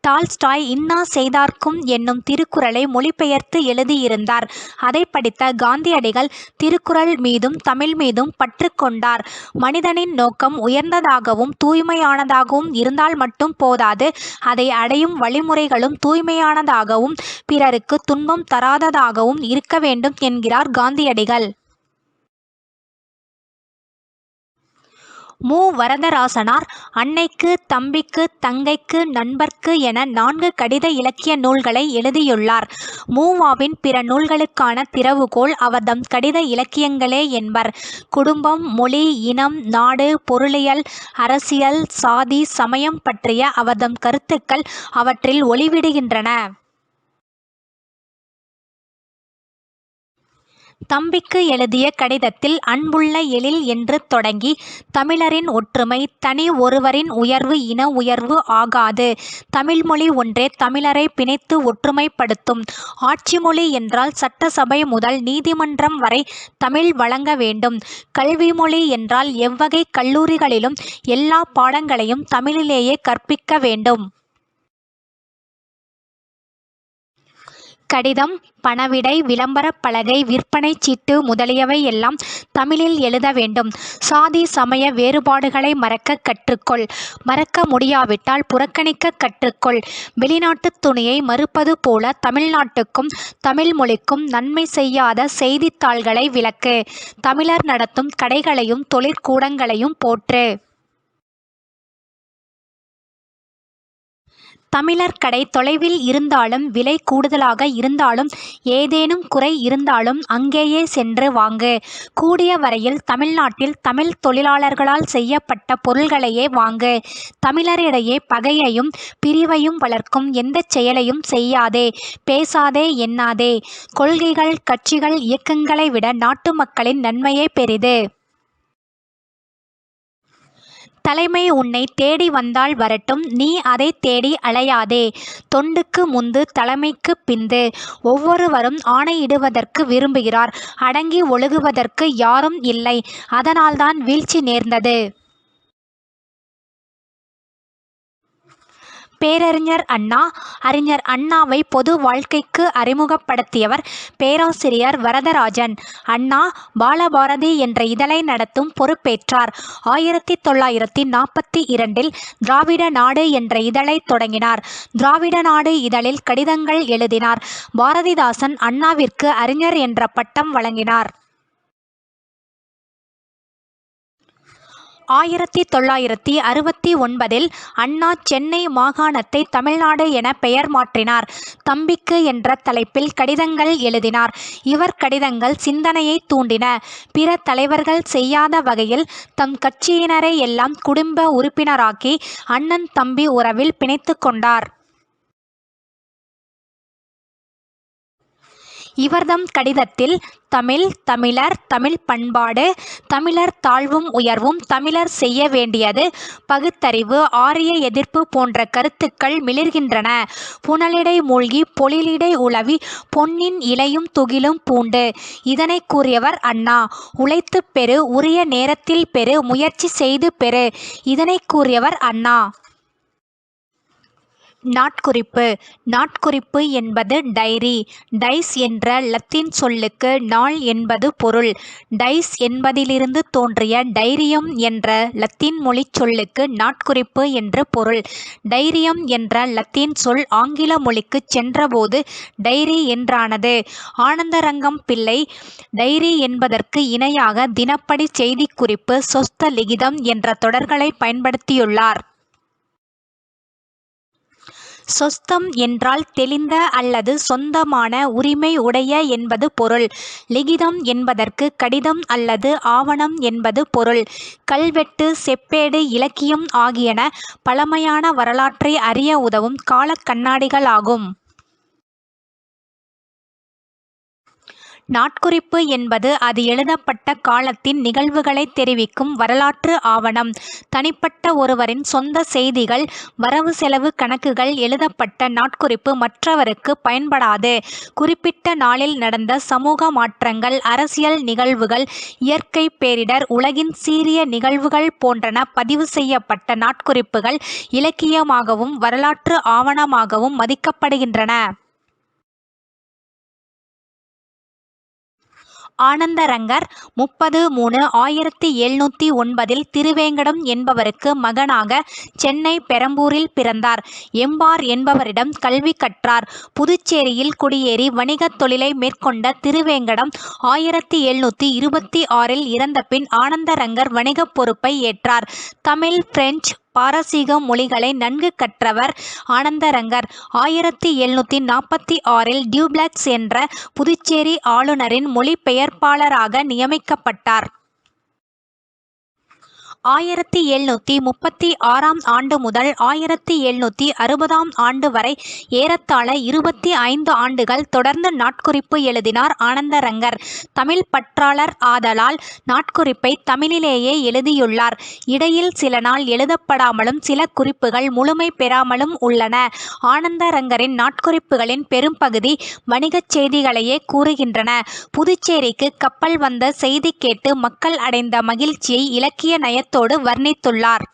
டால்ஸ்டாய் இன்னா செய்தார்க்கும் என்னும் திருக்குறளை மொழிபெயர்த்து எழுதியிருந்தார். அதை படித்த காந்தியடிகள் திருக்குறள் மீதும் தமிழ் மீதும் பற்று கொண்டார். மனிதனின் நோக்கம் உயர்ந்ததாகவும் தூய்மையானதாகவும் இருந்தால் மட்டும் போதாது, அதை அடையும் வழிமுறைகளும் தூய்மையானதாகவும் பிறருக்கு துன்பம் தராததாகவும் இருக்க வேண்டும் என்கிறார் காந்தியடிகள். மு. வரதராசனார் அன்னைக்கு, தம்பிக்கு, தங்கைக்கு, நண்பர்க்கு என 4 கடித இலக்கிய நூல்களை எழுதியுள்ளார். மூவாவின் பிற நூல்களுக்கான திறவுகோல் அவர்தம் கடித இலக்கியங்களே என்பர். குடும்பம், மொழி, இனம், நாடு, பொருளியல், அரசியல், சாதி, சமயம் பற்றிய அவர்தம் கருத்துக்கள் அவற்றில் ஒளிவிடுகின்றன. தம்பிக்கு எழுதிய கடிதத்தில் அன்புள்ள எழில் என்று தொடங்கி, தமிழரின் ஒற்றுமை தனி ஒருவரின் உயர்வு இன உயர்வு ஆகாது, தமிழ்மொழி ஒன்றே தமிழரை பிணைத்து ஒற்றுமைப்படுத்தும், ஆட்சி மொழி என்றால் சட்டசபை முதல் நீதிமன்றம் வரை தமிழ் வழங்க வேண்டும், கல்வி மொழி என்றால் எவ்வகை கல்லூரிகளிலும் எல்லா பாடங்களையும் தமிழிலேயே கற்பிக்க வேண்டும். கடிதம், பணவிடை, விளம்பரப் பலகை, விற்பனை சீட்டு முதலியவை எல்லாம் தமிழில் எழுத வேண்டும். சாதி சமய வேறுபாடுகளை மறக்க கற்றுக்கொள். மறக்க முடியாவிட்டால் புறக்கணிக்க கற்றுக்கொள். வெளிநாட்டுத் துணியை மறுப்பது போல தமிழ்நாட்டுக்கும் தமிழ் மொழிக்கும் நன்மை செய்யாத செய்தித்தாள்களை விலக்கு. தமிழர் நடத்தும் கடைகளையும் தொழிற்கூடங்களையும் போற்று. தமிழர் கடை தொலைவில் இருந்தாலும் விலை கூடுதலாக இருந்தாலும் ஏதேனும் குறை இருந்தாலும் அங்கேயே சென்று வாங்கு. கூடிய வரையில் தமிழ்நாட்டில் தமிழ் தொழிலாளர்களால் செய்யப்பட்ட பொருள்களையே வாங்கு. தமிழரிடையே பகையையும் பிரிவையும் வளர்க்கும் எந்தச் செயலையும் செய்யாதே, பேசாதே, எண்ணாதே. கொள்கைகள், கட்சிகள், இயக்கங்களை விட நாட்டு மக்களின் நன்மையே பெரிது. தலைமை உன்னை தேடி வந்தால் வரட்டும், நீ அதை தேடி அலையாதே. தொண்டுக்கு முந்து, தலைமைக்கு பிந்து. ஒவ்வொருவரும் ஆணையிடுவதற்கு விரும்புகிறார், அடங்கி ஒழுகுவதற்கு யாரும் இல்லை. அதனால்தான் வீழ்ச்சி நேர்ந்தது. பேரறிஞர் அண்ணா. அறிஞர் அண்ணாவை பொது வாழ்க்கைக்கு அறிமுகப்படுத்தியவர் பேராசிரியர் வரதராஜன். அண்ணா பாலபாரதி என்ற இதழை நடத்தும் பொறுப்பேற்றார். 1942 திராவிட நாடு என்ற இதழை தொடங்கினார். திராவிட நாடு இதழில் கடிதங்கள் எழுதினார். பாரதிதாசன் அண்ணாவிற்கு அறிஞர் என்ற பட்டம் வழங்கினார். 1969 அண்ணா சென்னை மாகாணத்தை தமிழ்நாடு என பெயர் மாற்றினார். தம்பிக்கு என்ற தலைப்பில் கடிதங்கள் எழுதினார். இவர் கடிதங்கள் சிந்தனையை தூண்டின. பிற தலைவர்கள் செய்யாத வகையில் தம் கட்சியினரை எல்லாம் குடும்ப உறுப்பினராக்கி அண்ணன் தம்பி உறவில் பிணைத்துக் கொண்டார். இவர்தம் கடிதத்தில் தமிழ், தமிழர், தமிழ் பண்பாடு, தமிழர் தாழ்வும் உயர்வும், தமிழர் செய்ய வேண்டியது, பகுத்தறிவு, ஆரிய எதிர்ப்பு போன்ற கருத்துக்கள் மிளிர்கின்றன. புனலிடை மூழ்கி பொழிலிடை உலவி பொன்னின் இலையும் துகிலும் பூண்டு. இதனை கூறியவர் அண்ணா. உழைத்துப் பெறு, உரிய நேரத்தில் பெறு, முயற்சி செய்து பெறு. இதனை கூறியவர் அண்ணா. நாட்குறிப்பு. நாட்குறிப்பு என்பது டைரி. டைஸ் என்ற லத்தீன் சொல்லுக்கு நாள் என்பது பொருள். டைஸ் என்பதிலிருந்து தோன்றிய டைரியம் என்ற லத்தீன் மொழிச் சொல்லுக்கு நாட்குறிப்பு என்று பொருள். டைரியம் என்ற லத்தீன் சொல் ஆங்கில மொழிக்குச் சென்றபோது டைரி என்றானது. ஆனந்தரங்கம் பிள்ளை டைரி என்பதற்கு இணையாக தினப்படி செய்திக்குறிப்பு, சொஸ்த லிகிதம் என்ற தொடர்களை பயன்படுத்தியுள்ளார். சொஸ்தம் என்றால் தெளிந்த அல்லது சொந்தமான, உரிமை உடைய என்பது பொருள். லிகிதம் என்பதற்கு கடிதம் அல்லது ஆவணம் என்பது பொருள். கல்வெட்டு, செப்பேடு, இலக்கியம் ஆகியன பழமையான வரலாற்றை அறிய உதவும் காலக் கண்ணாடிகளாகும். நாட்குறிப்பு என்பது அது எழுதப்பட்ட காலத்தின் நிகழ்வுகளை தெரிவிக்கும் வரலாற்று ஆவணம். தனிப்பட்ட ஒருவரின் சொந்த செய்திகள், வரவு செலவு கணக்குகள் எழுதப்பட்ட நாட்குறிப்பு மற்றவருக்கு பயன்படாது. குறிப்பிட்ட நாளில் நடந்த சமூக மாற்றங்கள், அரசியல் நிகழ்வுகள், இயற்கை பேரிடர், உலகின் சீரிய நிகழ்வுகள் போன்றன பதிவு செய்யப்பட்ட நாட்குறிப்புகள் இலக்கியமாகவும் வரலாற்று ஆவணமாகவும் மதிக்கப்படுகின்றன. ஆனந்தரங்கர் 30/3/1709 திருவேங்கடம் என்பவருக்கு மகனாக சென்னை பெரம்பூரில் பிறந்தார். எம்பார் என்பவரிடம் கல்வி கற்றார். புதுச்சேரியில் குடியேறி வணிகத் தொழிலை மேற்கொண்ட திருவேங்கடம் 1726 இறந்தபின் ஆனந்தரங்கர் வணிகப் பொறுப்பை ஏற்றார். தமிழ், பிரெஞ்சு, பாரசீக மொழிகளை நன்கு கற்றவர் ஆனந்தரங்கர். 1746 டியூப்ளக்ஸ் என்ற புதுச்சேரி ஆளுநரின் மொழிபெயர்ப்பாளராக நியமிக்கப்பட்டார். 1736 ஆண்டு முதல் 1760 ஆண்டு வரை ஏறத்தாழ 25 ஆண்டுகள் தொடர்ந்து நாட்குறிப்பு எழுதினார் ஆனந்தரங்கர். தமிழ் பற்றாளர் ஆதலால் நாட்குறிப்பை தமிழிலேயே எழுதியுள்ளார். இடையில் சில நாள் எழுதப்படாமலும் சில குறிப்புகள் முழுமை பெறாமலும் உள்ளன. ஆனந்தரங்கரின் நாட்குறிப்புகளின் பெரும்பகுதி வணிகச் செய்திகளையே கூறுகின்றன. புதுச்சேரிக்கு கப்பல் வந்த செய்தி கேட்டு மக்கள் அடைந்த மகிழ்ச்சியை இலக்கிய நயத்தோடு வர்ணித்துள்ளார்.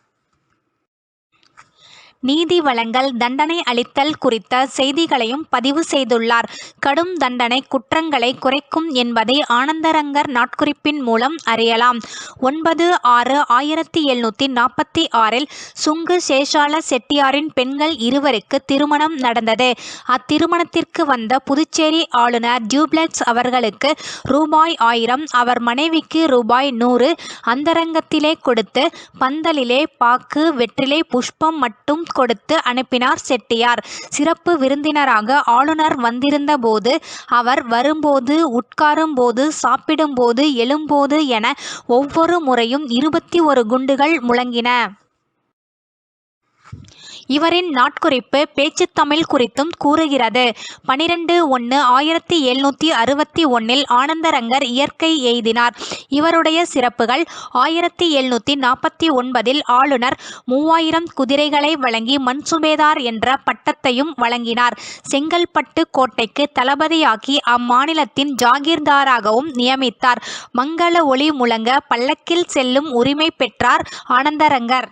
நீதி வழங்கல், தண்டனை அளித்தல் குறித்த செய்திகளையும் பதிவு செய்துள்ளார். கடும் தண்டனை குற்றங்களை குறைக்கும் என்பதை ஆனந்தரங்கர் நாட்குறிப்பின் மூலம் அறியலாம். 9/6/1746 சுங்கு சேஷால செட்டியாரின் பெண்கள் இருவருக்கு திருமணம் நடந்தது. அத்திருமணத்திற்கு வந்த புதுச்சேரி ஆளுநர் டியூப்ளக்ஸ் அவர்களுக்கு ரூபாய் 1000, அவர் மனைவிக்கு ரூபாய் 100 அந்தரங்கத்திலே கொடுத்து பந்தலிலே பாக்கு, வெற்றிலை, புஷ்பம் மட்டும் கொடுத்து அனுப்பினார் செட்டியார். சிறப்பு விருந்தினராக ஆளுநர் வந்திருந்த போது, அவர் வரும்போது, உட்காரும்போது, சாப்பிடும்போது, எழும்போது என ஒவ்வொரு முறையும் 21 குண்டுகள் முழங்கின. இவரின் நாட்குறிப்பு பேச்சுத்தமிழ் குறித்தும் கூறுகிறது. 12/1/1761 ஆனந்தரங்கர் இயற்கை எய்தினார். இவருடைய சிறப்புகள்: 1749 ஆளுநர் 3000 குதிரைகளை வழங்கி மன்சுபேதார் என்ற பட்டத்தையும் வழங்கினார். செங்கல்பட்டு கோட்டைக்கு தளபதியாக்கி அம்மாநிலத்தின் ஜாகீர்தாராகவும் நியமித்தார். மங்கள ஒலி முழங்க பல்லக்கில் செல்லும் உரிமை பெற்றார் ஆனந்தரங்கர்.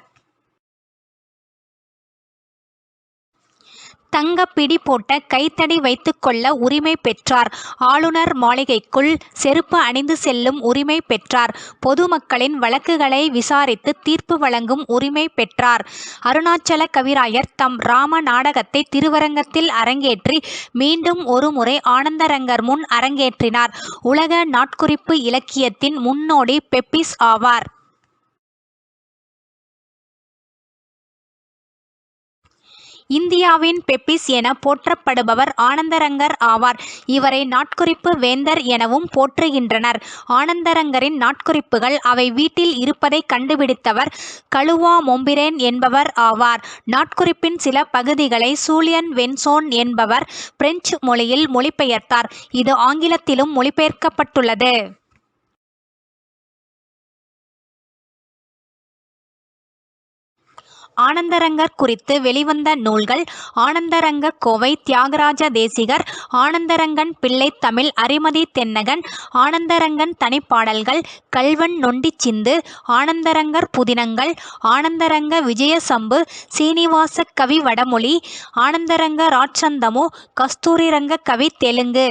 தங்க பிடி போட்ட கைத்தடி வைத்துக்கொள்ள உரிமை பெற்றார். ஆளுநர் மாளிகைக்குள் செருப்பு அணிந்து செல்லும் உரிமை பெற்றார். பொதுமக்களின் வழக்குகளை விசாரித்து தீர்ப்பு வழங்கும் உரிமை பெற்றார். அருணாச்சல கவிராயர் தம் ராம நாடகத்தை திருவரங்கத்தில் அரங்கேற்றி மீண்டும் ஒருமுறை ஆனந்தரங்கர் முன் அரங்கேற்றினார். உலக நாட்குறிப்பு இலக்கியத்தின் முன்னோடி பெப்பிஸ் ஆவார். இந்தியாவின் பெப்பிஸ் என போற்றப்படுபவர் ஆனந்தரங்கர் ஆவார். இவரை நாட்குறிப்பு வேந்தர் எனவும் போற்றுகின்றனர். ஆனந்தரங்கரின் நாட்குறிப்புகள் அவை வீட்டில் இருப்பதை கண்டுபிடித்தவர் கலுவா மொம்பிரேன் என்பவர் ஆவார். நாட்குறிப்பின் சில பகுதிகளை சூலியன் வென்சோன் என்பவர் பிரெஞ்சு மொழியில் மொழிபெயர்த்தார். இது ஆங்கிலத்திலும் மொழிபெயர்க்கப்பட்டுள்ளது. ஆனந்தரங்கர் குறித்து வெளிவந்த நூல்கள்: ஆனந்தரங்க கோவை தியாகராஜ தேசிகர், ஆனந்தரங்கன் பிள்ளை தமிழ் அரிமதி தென்னகன், ஆனந்தரங்கன் தனிப்பாடல்கள், கள்வன் நொண்டிச்சிந்து, ஆனந்தரங்கர் புதினங்கள், ஆனந்தரங்க விஜயசம்பு, சீனிவாச கவி வடமொழி, ஆனந்தரங்க ராட்சந்தமு, கஸ்தூரிரங்க கவி தெலுங்கு.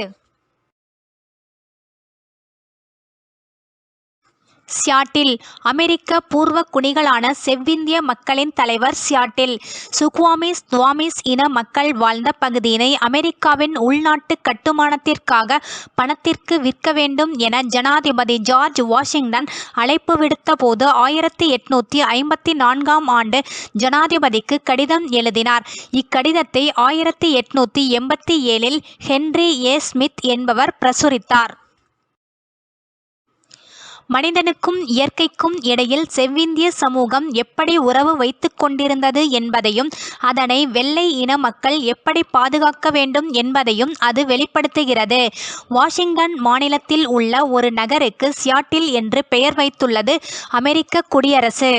சியாட்டில் அமெரிக்க பூர்வ குடிகளான செவ்விந்திய மக்களின் தலைவர் சியாட்டில் சுக்வாமிஸ் துவாமிஸ் இன மக்கள் வாழ்ந்த பகுதியினை அமெரிக்காவின் உள்நாட்டு கட்டுமானத்திற்காக பணத்திற்கு விற்க வேண்டும் என ஜனாதிபதி ஜார்ஜ் வாஷிங்டன் அழைப்பு விடுத்த போது 1854ஆம் ஆண்டு ஜனாதிபதிக்கு கடிதம் எழுதினார். இக்கடிதத்தை 1887இல் ஹென்றி ஏ ஸ்மித் என்பவர் பிரசுரித்தார். மனிதனுக்கும் இயற்கைக்கும் இடையில் செவ்விந்திய சமூகம் எப்படி உறவு வைத்துக் கொண்டிருந்தது என்பதையும் அதனை வெள்ளை இன மக்கள் எப்படி பாதுகாக்க வேண்டும் என்பதையும் அது வெளிப்படுத்துகிறது. வாஷிங்டன் மாநிலத்தில் உள்ள ஒரு நகருக்கு சியாட்டில் என்று பெயர் வைத்துள்ளது அமெரிக்க குடியரசு.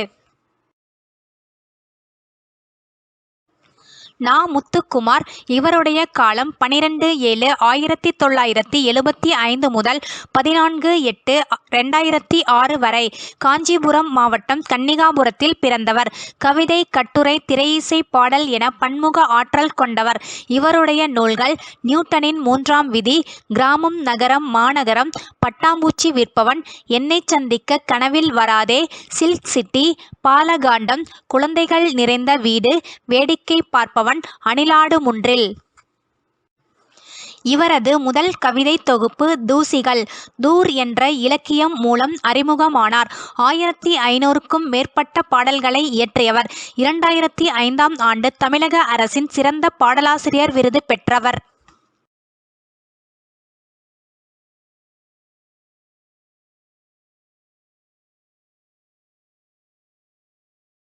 நா. முத்துக்குமார். இவருடைய காலம் 12/7/1975 முதல் 14/8/2006 வரை. காஞ்சிபுரம் மாவட்டம் கன்னிகாபுரத்தில் பிறந்தவர். கவிதை, கட்டுரை, திரையிசை, பாடல் என பன்முக ஆற்றல் கொண்டவர். இவருடைய நூல்கள்: நியூட்டனின் 3ஆம் விதி, கிராமம் நகரம் மாநகரம், பட்டாம்பூச்சி விற்பவன், என்னை சந்திக்க கனவில் வராதே, சில்க் சிட்டி, பாலகாண்டம், குழந்தைகள் நிறைந்த வீடு, வேடிக்கை பார்ப்பவன், அணிலாடு முன்றில். இவரது முதல் கவிதை தொகுப்பு தூசிகள். தூர் என்ற இலக்கியம் மூலம் அறிமுகமானார். 1500க்கும் மேற்பட்ட பாடல்களை இயற்றியவர். 2005ஆம் ஆண்டு தமிழக அரசின் சிறந்த பாடலாசிரியர் விருது பெற்றவர்.